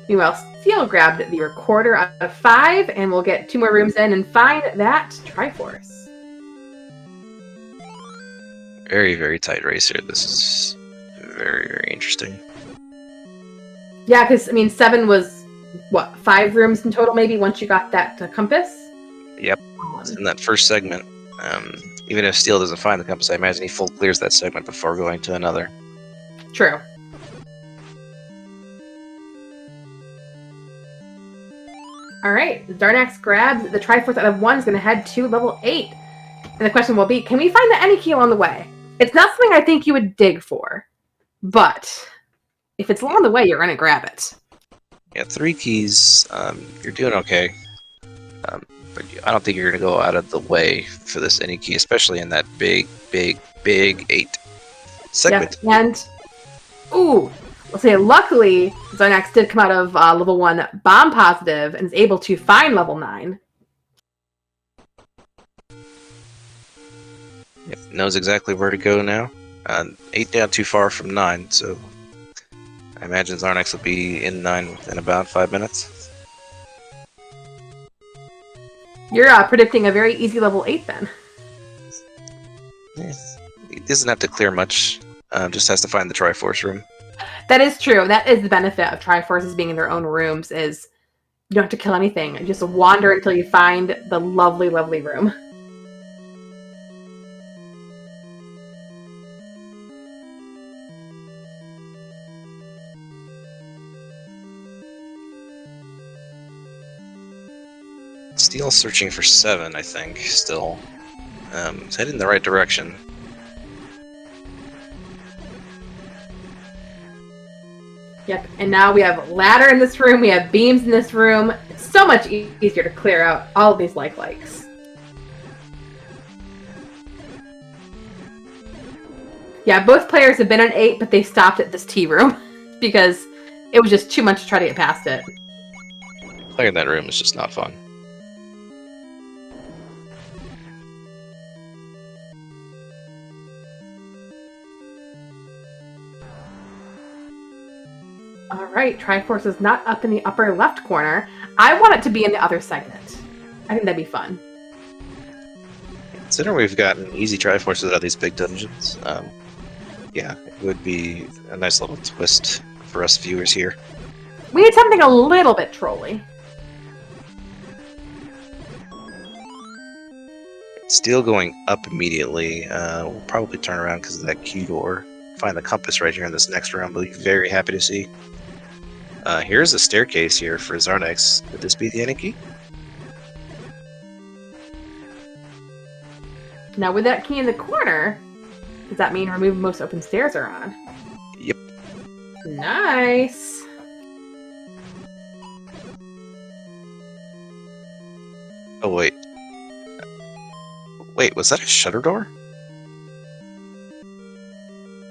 Meanwhile, Steel grabbed the recorder out of 5, and we'll get 2 more rooms in and find that Triforce. Very, very tight race here. This is very, very interesting. Yeah, because, I mean, 7 was what, 5 rooms in total maybe once you got that compass? Yep. It's in that first segment. Even if Steel doesn't find the compass, I imagine he full clears that segment before going to another. True. Alright, Xarnax grabs the Triforce out of 1, is going to head to level 8. And the question will be, can we find the any key along the way? It's not something I think you would dig for, but if it's along the way, you're going to grab it. Yeah, 3 keys, you're doing okay. But I don't think you're going to go out of the way for this any key, especially in that big 8 segment. Yep, and, ooh, we'll say luckily, Xarnax did come out of level 1 bomb positive and is able to find level 9. Yep, knows exactly where to go now. 8 down too far from 9, so I imagine Xarnax will be in 9 within about 5 minutes. You're predicting a very easy level 8 then. Yeah. He doesn't have to clear much, just has to find the Triforce room. That is true. That is the benefit of Triforces being in their own rooms, is you don't have to kill anything. You just wander until you find the lovely, lovely room. Steel's searching for 7, I think, still. He's heading in the right direction. Yep, and now we have ladder in this room, we have beams in this room. It's so much easier to clear out all of these likes. Yeah, both players have been on 8, but they stopped at this T room because it was just too much to try to get past it. Clearing that room is just not fun. Alright, Triforce is not up in the upper left corner. I want it to be in the other segment. I think that'd be fun. Considering we've gotten easy Triforces out of these big dungeons, yeah, it would be a nice little twist for us viewers here. We need something a little bit trolly. Steel going up immediately. We'll probably turn around because of that key door. Find the compass right here in this next round. We'll be very happy to see. Here's a staircase here for Xarnax. Could this be the any key? Now with that key in the corner, does that mean remove most open stairs are on? Yep. Nice. Oh wait. Wait, was that a shutter door?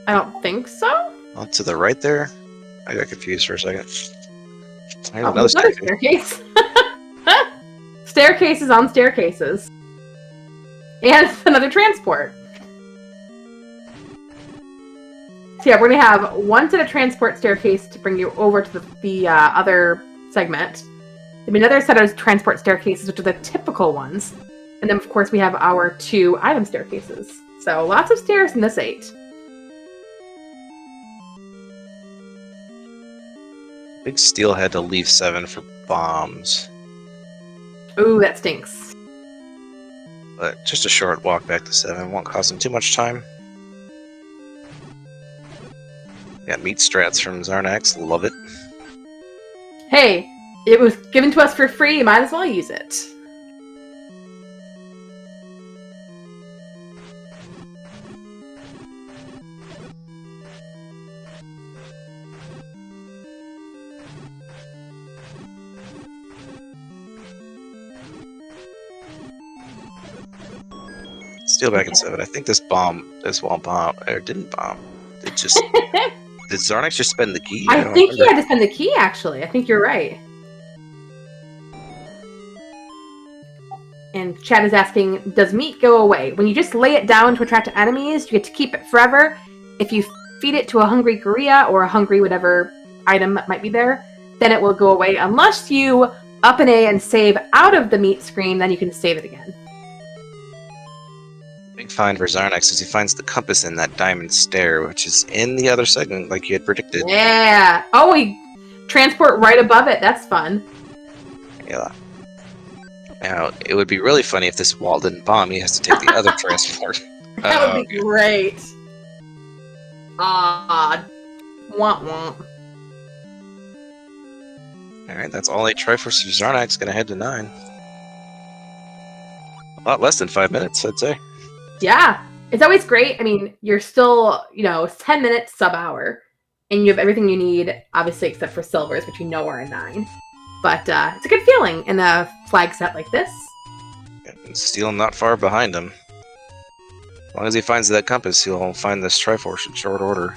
I don't think so. Oh, to the right there? I got confused for a second. Here's Oh, another another staircase. staircase. Staircases on staircases. And another transport. So yeah, we're going to have one set of transport staircase to bring you over to the other segment. There'll be another set of transport staircases, which are the typical ones. And then, of course, we have our 2 item staircases. So lots of stairs in this 8. Big Steel had to leave 7 for bombs. Ooh, that stinks. But just a short walk back to 7 won't cost him too much time. Got meat strats from Xarnax, love it. Hey, it was given to us for free, you might as well use it. Steel back in 7. I think this wall bomb, or didn't bomb. It just... Did Xarnax just spend the key? I don't think he remember. had to spend the key, actually. I think you're right. And Chad is asking, does meat go away? When you just lay it down to attract enemies, you get to keep it forever. If you feed it to a hungry gorilla or a hungry whatever item that might be there, then it will go away. Unless you up an A and save out of the meat screen, then you can save it again. Big find for Xarnax is he finds the compass in that diamond stair, which is in the other segment, like you had predicted. Yeah. Oh, transport right above it. That's fun. Yeah. Now, it would be really funny if this wall didn't bomb. He has to take the other transport. That would be Okay. great. Ah, womp womp. Alright, that's all 8 Triforce of Xarnax gonna head to 9. A lot less than 5 minutes, I'd say. Yeah, it's always great. I mean, you're still, it's 10 minutes sub-hour, and you have everything you need, obviously, except for silvers, which you know are in 9. But it's a good feeling in a flag set like this. And Steel not far behind him. As long as he finds that compass, he'll find this Triforce in short order.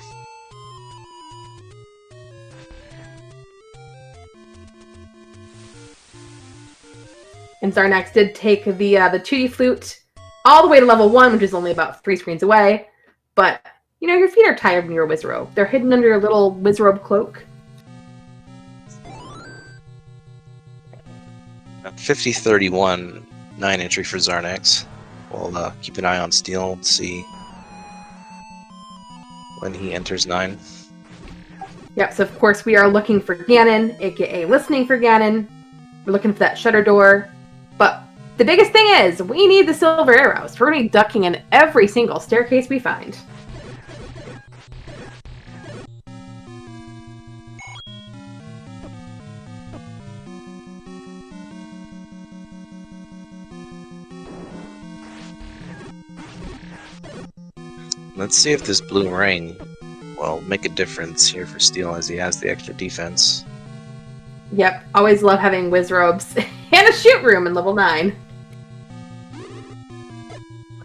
And Xarnax did take the Tutti Flute all the way to level 1, which is only about 3 screens away. But, your feet are tired when you're a Wizrobe. They're hidden under your little Wizrobe cloak. 50-31, 9 entry for Xarnax. We'll keep an eye on Steel and see when he enters 9. Yep, so of course we are looking for Ganon, aka listening for Ganon. We're looking for that shutter door. But the biggest thing is, we need the silver arrows. We're going to be ducking in every single staircase we find. Let's see if this blue rain will make a difference here for Steel as he has the extra defense. Yep, always love having Wizrobes and a shoot room in level 9.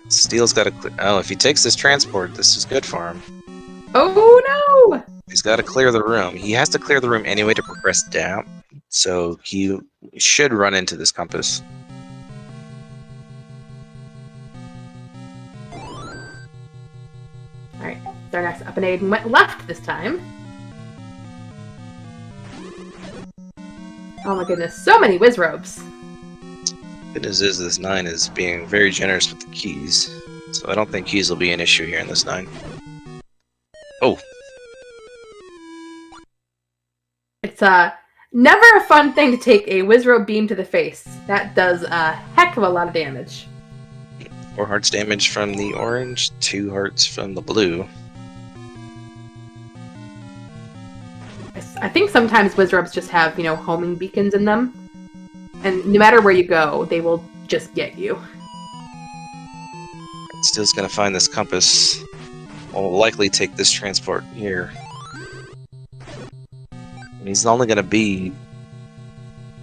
Steel's got to oh, if he takes this transport, this is good for him. Oh no! He's got to clear the room. He has to clear the room anyway to progress down, so he should run into this compass. Alright, Xarnax up and aid and went left this time. Oh my goodness, so many Wizrobes. Good news is this 9 is being very generous with the keys, so I don't think keys will be an issue here in this 9. Oh! It's never a fun thing to take a Wizrobe beam to the face. That does a heck of a lot of damage. 4 hearts damage from the orange, 2 hearts from the blue. I think sometimes Wizrobes just have, homing beacons in them. And no matter where you go, they will just get you. Steel's gonna find this compass. Will likely take this transport here. And he's only gonna be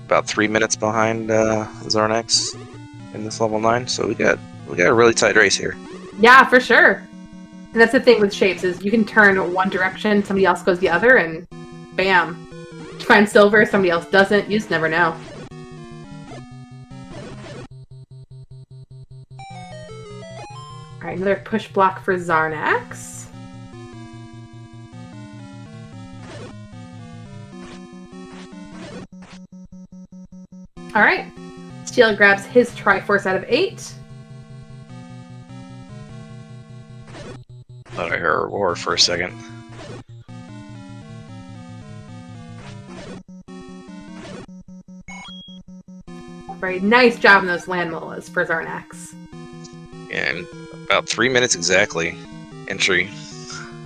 about 3 minutes behind Xarnax in this level 9, so we got a really tight race here. Yeah, for sure. And that's the thing with shapes is you can turn one direction, somebody else goes the other, and bam. You find silver, somebody else doesn't. You just never know. Alright, another push block for Xarnax. Alright. Steel grabs his Triforce out of 8. Thought I heard a roar for a second. Very nice job in those land molas for Xarnax. And about 3 minutes exactly. Entry.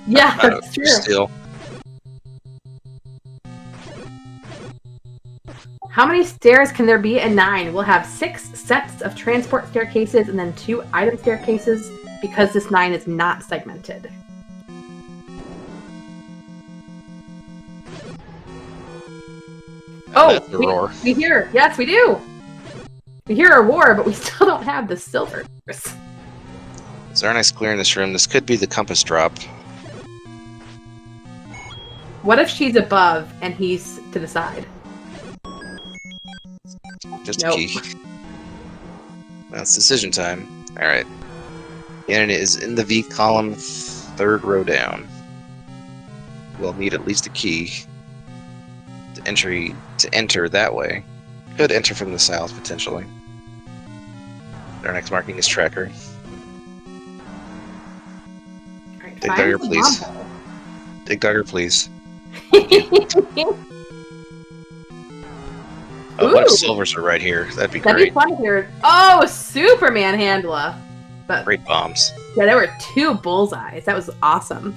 Yeah, that's true. Steel. How many stairs can there be in 9? We'll have 6 sets of transport staircases and then 2 item staircases because this 9 is not segmented. That's the roar. We hear, yes, we do. We hear a roar, but we still don't have the silvers. Xarnax clearing this room. This could be the compass drop. What if she's above and he's to the side? Just Nope. a key. That's decision time. Alright. Ganon is in the V column, 3rd row down. We'll need at least a key to enter that way. Could enter from the south, potentially. Xarnax marking his tracker. Right, Dig Duggar, please. Dig Duggar, please. What if Ooh. silvers are right here? That'd be That'd be great. fun here. Oh, Superman Handla. But Great bombs. yeah, there were 2 bullseyes. That was awesome.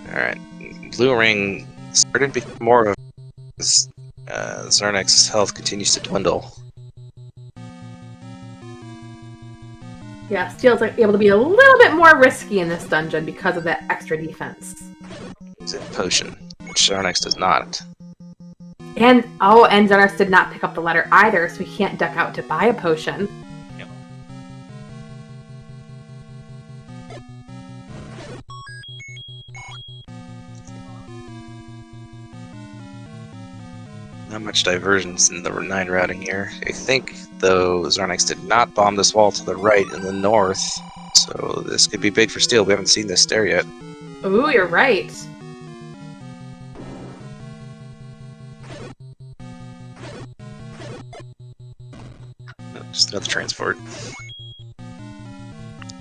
Alright. Blue ring started to become more of a... Xarnax's health continues to dwindle. Yeah, Steel's able to be a little bit more risky in this dungeon because of that extra defense. Is it a potion? Which Xarnax does not. And Xarnax did not pick up the letter either, so he can't duck out to buy a potion. Yep. Not much divergence in the 9 routing here. I think, though, Xarnax did not bomb this wall to the right in the north, so this could be big for Steel. We haven't seen this stair yet. Ooh, you're right. Just another transport.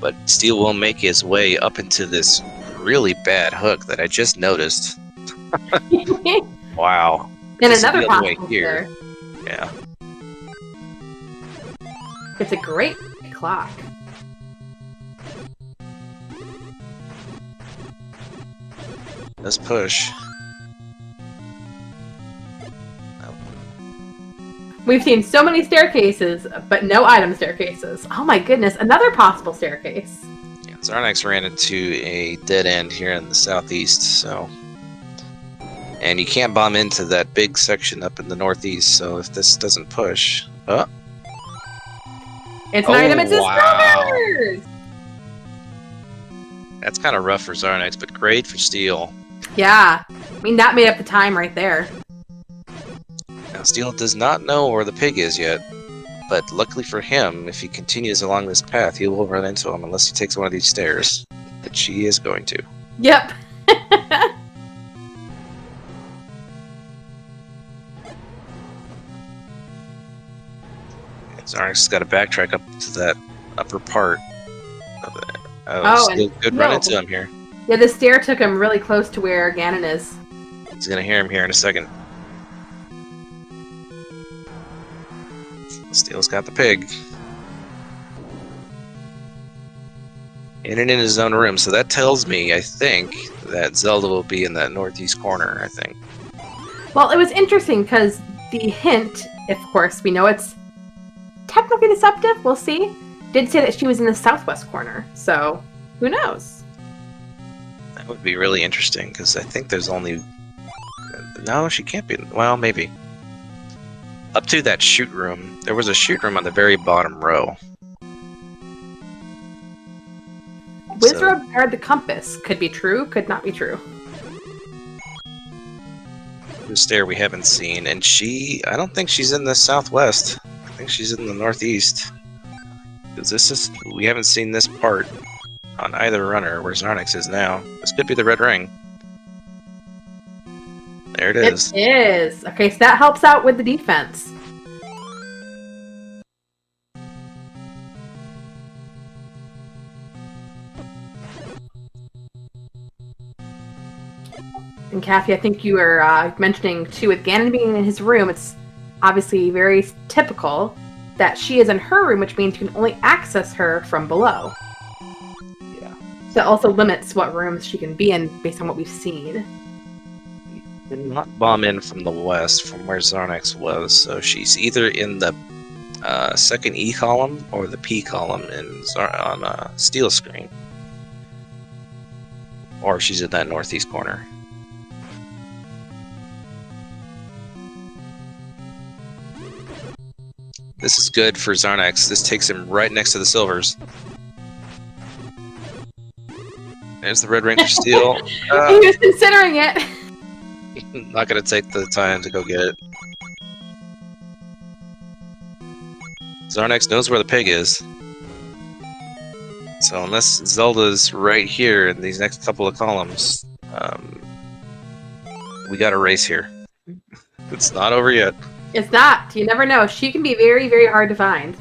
But Steel will make his way up into this really bad hook that I just noticed. Wow. And This is another the other way possible here. there. Yeah. It's a great clock. Let's push. We've seen so many staircases, but no item staircases. Oh my goodness, another possible staircase. Yeah, Xarnax ran into a dead end here in the southeast, so... And you can't bomb into that big section up in the northeast, so if this doesn't push... Oh! It's an item, it's a wow. stars! That's kind of rough for Xarnax, but great for Steel. Yeah, I mean, that made up the time right there. Now, Steel does not know where the pig is yet, but luckily for him, if he continues along this path, he will run into him unless he takes one of these stairs, which he is going to. Yep. Xarnax has got to backtrack up to that upper part of it. Oh, Steel and could run into him here. Yeah, the stair took him really close to where Ganon is. He's going to hear him here in a second. Steel's got the pig. In and in his own room, so that tells me, I think, that Zelda will be in that northeast corner, I think. Well, it was interesting because the hint, of course, we know it's technically deceptive, we'll see, did say that she was in the southwest corner, so who knows? That would be really interesting, because I think there's only... No, she can't be... Well, maybe. Up to that shoot room, there was a shoot room on the very bottom row. Wizard guard the compass. Could be true, could not be true. The stair we haven't seen, and I don't think she's in the southwest. I think she's in the northeast. Because we haven't seen this part on either runner where Xarnax is now. This could be the red ring. There it is. It is. Okay, so that helps out with the defense. And Kathy, I think you were mentioning too, with Ganon being in his room, it's obviously very typical that she is in her room, which means you can only access her from below. Yeah. So that also limits what rooms she can be in based on what we've seen. Did not bomb in from the west, from where Xarnax was, so she's either in the second E column or the P column on Steel screen. Or she's in that northeast corner. This is good for Xarnax. This takes him right next to the silvers. There's the red ring for Steel. He was considering it. Not gonna take the time to go get it. Xarnax knows where the pig is. So unless Zelda's right here in these next couple of columns, we got a race here. It's not over yet. It's not. You never know. She can be very, very hard to find.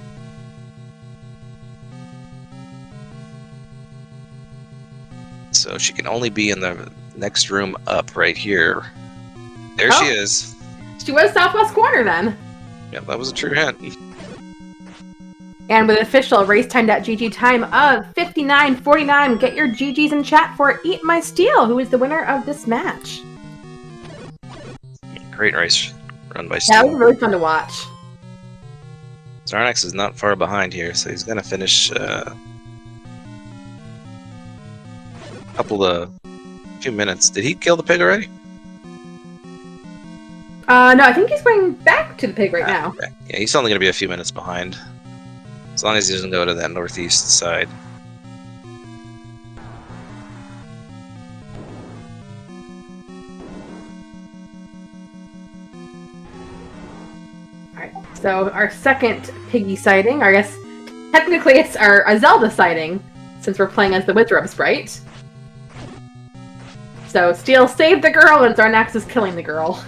she can only be in the next room up right here. There she is. She was southwest corner then. Yeah, that was a true hint. And with an official racetime.gg time of 59:49, get your GGs in chat for eatmysteel, who is the winner of this match. Great race run by That Steel. was really fun to watch. Xarnax is not far behind here, so he's going to finish a few minutes. Did he kill the pig already? No, I think he's going back to the pig right now. Okay. Yeah, he's only going to be a few minutes behind. As long as he doesn't go to that northeast side. Alright, so our second piggy sighting, or I guess technically it's a Zelda sighting, since we're playing as the Withrow sprite. So Steel saved the girl and Xarnax is killing the girl.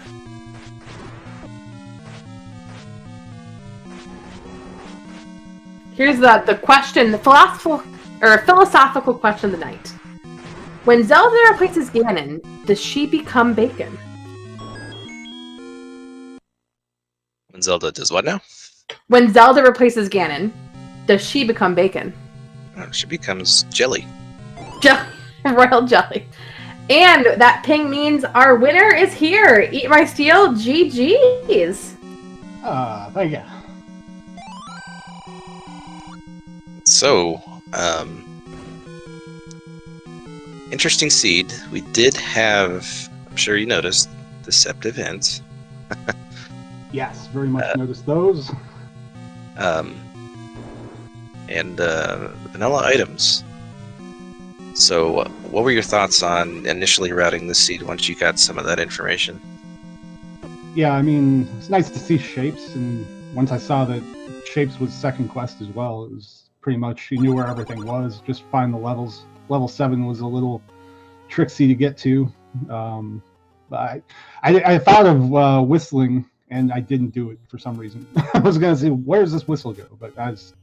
Here's the question, the philosophical question of the night. When Zelda replaces Ganon, does she become bacon? When Zelda does what now? When Zelda replaces Ganon, does she become bacon? She becomes jelly. Royal jelly. And that ping means our winner is here. eatmysteel, GG's. Thank you. So, interesting seed. We did have, I'm sure you noticed, deceptive hints. Yes, very much noticed those. And vanilla items. So, what were your thoughts on initially routing the seed once you got some of that information? Yeah, I mean, it's nice to see shapes, and once I saw that shapes was second quest as well, it was pretty much, you knew where everything was, just find the levels. Level 7 was a little tricksy to get to. But I thought of whistling, and I didn't do it for some reason. I was going to say, where does this whistle go? But I just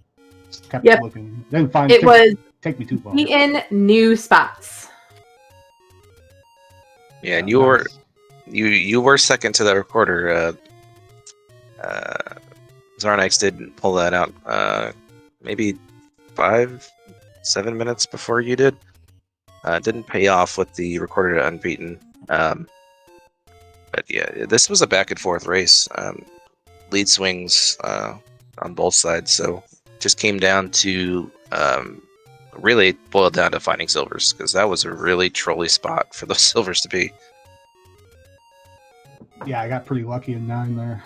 kept looking. Didn't find it. Take me too long. Be in new spots. Yeah, and you were second to that recorder. Xarnax did pull that out maybe 5-7 minutes before you did. Didn't pay off with the recorder to unbeaten. But yeah, this was a back and forth race. Lead swings on both sides, so just came down to really boiled down to finding silvers, because that was a really trolly spot for those silvers to be. Yeah, I got pretty lucky in 9 there.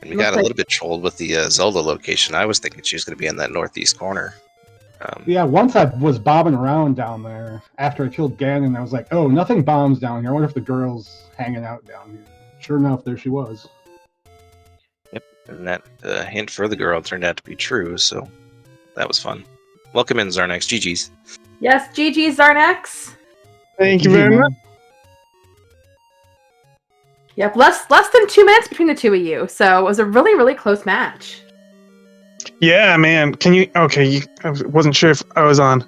And we got a little bit trolled with the Zelda location. I was thinking she was going to be in that northeast corner. Yeah, once I was bobbing around down there after I killed Ganon, I was like, oh, nothing bombs down here. I wonder if the girl's hanging out down here. Sure enough, there she was. Yep, and that hint for the girl turned out to be true, so that was fun. Welcome in, Xarnax. GG's. Yes, GG's, Xarnax. Thank you very much. Yep, less than 2 minutes between the two of you, so it was a really, really close match. Yeah, man. Can you? Okay, I wasn't sure if I was on.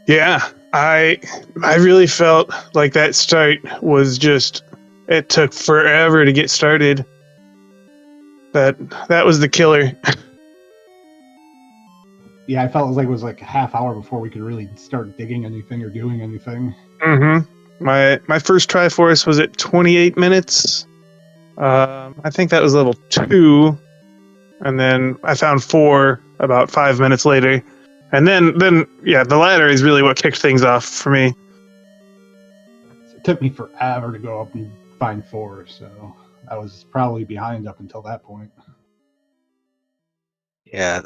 Yeah, I really felt like that start was just. It took forever to get started. That was the killer. Yeah, I felt like it was like a half hour before we could really start digging anything or doing anything. Mm-hmm. My first Triforce was at 28 minutes. I think that was level 2. And then I found 4 about 5 minutes later. And then yeah, the ladder is really what kicked things off for me. It took me forever to go up and find 4, so I was probably behind up until that point. Yeah,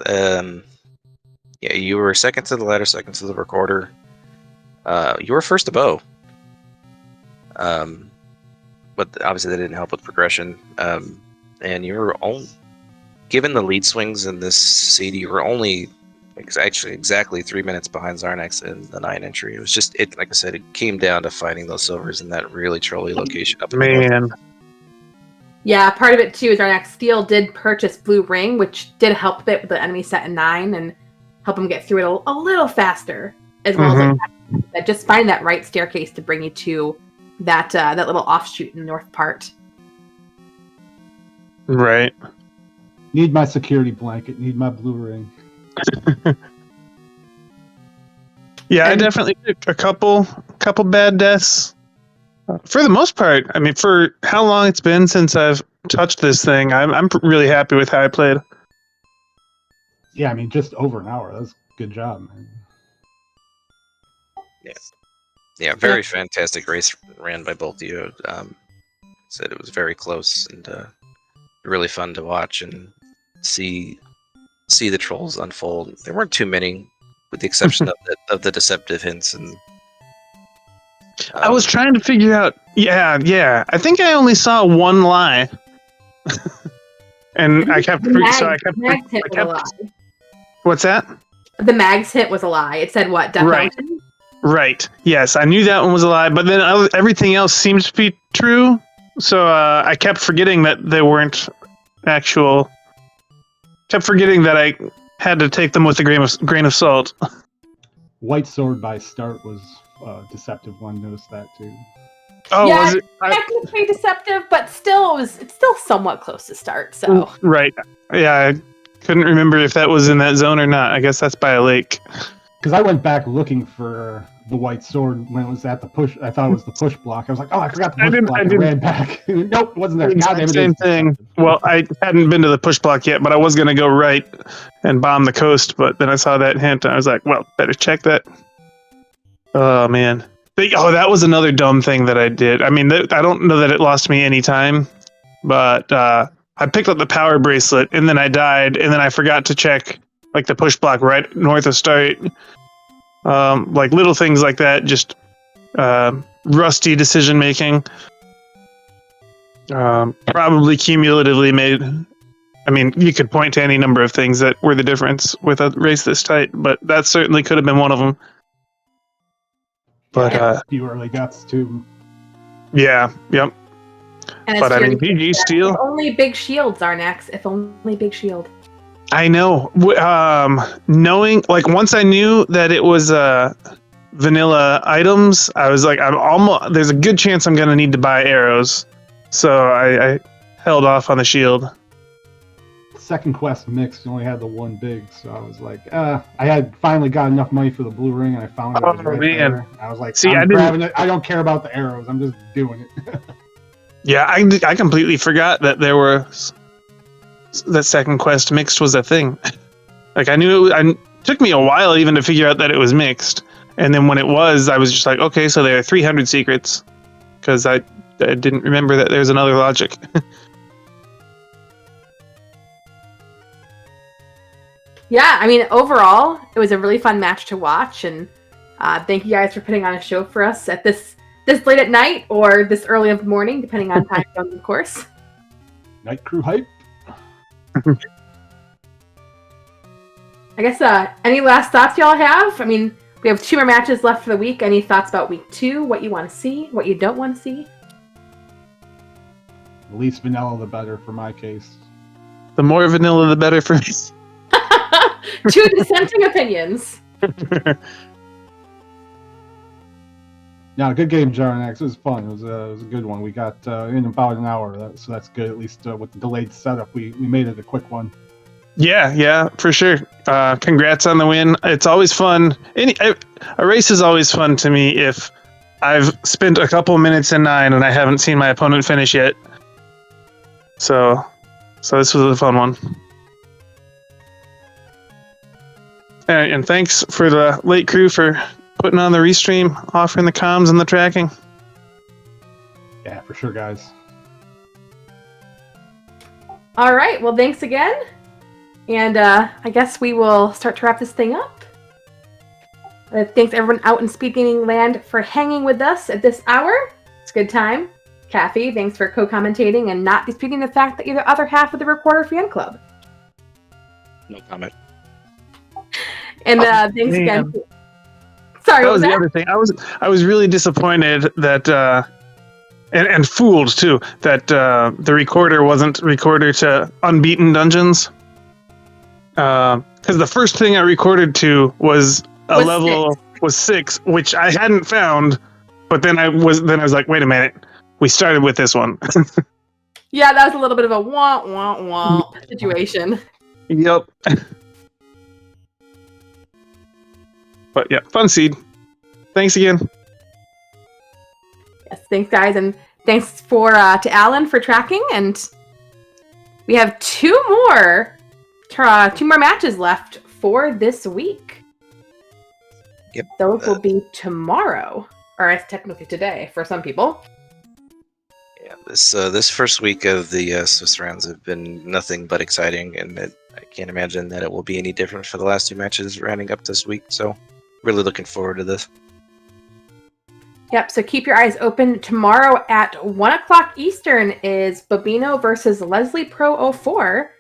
yeah, you were second to the ladder, second to the recorder. You were first to bow. But obviously that didn't help with progression. And you were only, given the lead swings in this seed, you were only actually exactly 3 minutes behind Xarnax in the 9 entry. It was just, like I said, it came down to finding those silvers in that really trolly location up in the north. Man. Yeah, part of it too is Xarnax Steel did purchase Blue Ring, which did help a bit with the enemy set in 9, and help them get through it a little faster, as well as like, just find that right staircase to bring you to that that little offshoot in the north part. Right. Need my security blanket. Need my blue ring. Yeah, I definitely took a couple bad deaths. For the most part, I mean, for how long it's been since I've touched this thing, I'm really happy with how I played. Yeah, I mean, just over an hour. That's a good job, man. Yeah, very fantastic race ran by both of you. Said it was very close and really fun to watch and see the trolls unfold. There weren't too many, with the exception of the deceptive hints. And I was trying to figure out. Yeah. I think I only saw one lie, and I kept. Mag's hit was a lie. What's that? The Mag's hit was a lie. It said what? Death Mountain? Right. Yes, I knew that one was a lie, but then everything else seems to be true. So I kept forgetting that they weren't actual. Kept forgetting that I had to take them with a grain of salt. White Sword by start was a deceptive one. Noticed that too. Oh, yeah, was it? Technically deceptive, but still, it's still somewhat close to start. So Right. Yeah, I couldn't remember if that was in that zone or not. I guess that's by a lake. Because I went back looking for the White Sword when it was at the push. I thought it was the push block. I was like, oh, I forgot the push block. I ran back. Nope, it wasn't there. Exact same thing. Well, I hadn't been to the push block yet, but I was going to go right and bomb the coast. But then I saw that hint, and I was like, well, better check that. Oh, man. That was another dumb thing that I did. I mean, I don't know that it lost me any time, but I picked up the power bracelet, and then I died, and then I forgot to check like the push block right north of start. Like little things like that, just rusty decision making. Probably cumulatively made. I mean, you could point to any number of things that were the difference with a race this tight, but that certainly could have been one of them. But a few early deaths too. Yeah, yep. And but I mean, PG Steel. If only big shields are next. If only big shield. I know. Knowing, like, once I knew that it was vanilla items, I was like, there's a good chance I'm going to need to buy arrows. So I held off on the shield. Second quest mixed only had the one big, so I was like, I had finally got enough money for the blue ring, and I found it. It was right there. I was like, I'm grabbing it. I don't care about the arrows. I'm just doing it. Yeah, I completely forgot that there were... that second quest mixed was a thing. Like, I knew it took me a while even to figure out that it was mixed. And then when it was, I was just like, okay, so there are 300 secrets. Because I didn't remember that there's another logic. Yeah, I mean, overall, it was a really fun match to watch. And thank you guys for putting on a show for us at this late at night or this early of the morning, depending on time zones, of course. Night crew hype. I guess any last thoughts y'all have? I mean, we have 2 more matches left for the week. Any thoughts about week 2? What you want to see? What you don't want to see? The least vanilla, the better for my case. The more vanilla, the better for me. 2 dissenting opinions. Yeah, good game, Xarnax. It was fun. It was a good one. We got in about an hour, so that's good. At least with the delayed setup, we made it a quick one. Yeah, for sure. Congrats on the win. It's always fun. A race is always fun to me if I've spent a couple minutes in 9 and I haven't seen my opponent finish yet. So this was a fun one. And thanks for the late crew for putting on the restream, offering the comms and the tracking. Yeah, for sure, guys. All right, well, thanks again. And I guess we will start to wrap this thing up. Thanks everyone out in SpeedGaming land for hanging with us at this hour. It's a good time. Kathy, thanks for co-commentating and not disputing the fact that you're the other half of the Recorder fan club. No comment. And thanks again. Sorry, that was the other thing. I was really disappointed that and fooled too that the recorder wasn't recorder to unbeaten dungeons. because the first thing I recorded to was Was level was 6, which I hadn't found. But then I was like, wait a minute, we started with this one. Yeah, that was a little bit of a wah wah wah situation. Yep. But yeah, fun seed. Thanks again. Yes, thanks guys, and thanks to Alan for tracking. And we have two more matches left for this week. Yep. Those will be tomorrow, or it's technically today for some people. Yeah, this first week of the Swiss rounds have been nothing but exciting, and I can't imagine that it will be any different for the last 2 matches rounding up this week. So, really looking forward to this. Yep, so keep your eyes open. Tomorrow at 1 o'clock Eastern is Bobino versus Leslie Pro 04.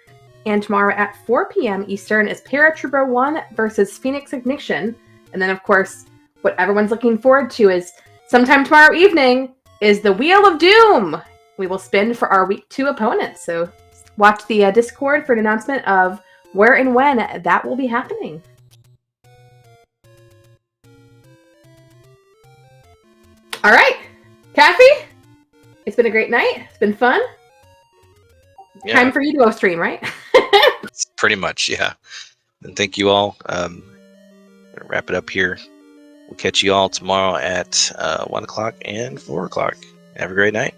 And tomorrow at 4 p.m. Eastern is Paratrooper 1 versus Phoenix Ignition. And then, of course, what everyone's looking forward to is sometime tomorrow evening is the Wheel of Doom. We will spin for our Week 2 opponents. So watch the Discord for an announcement of where and when that will be happening. All right, Kathy, it's been a great night. It's been fun. Yeah. Time for you to go stream, right? Pretty much, yeah. And thank you all. Wrap it up here. We'll catch you all tomorrow at 1 o'clock and 4 o'clock. Have a great night.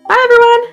Bye, everyone.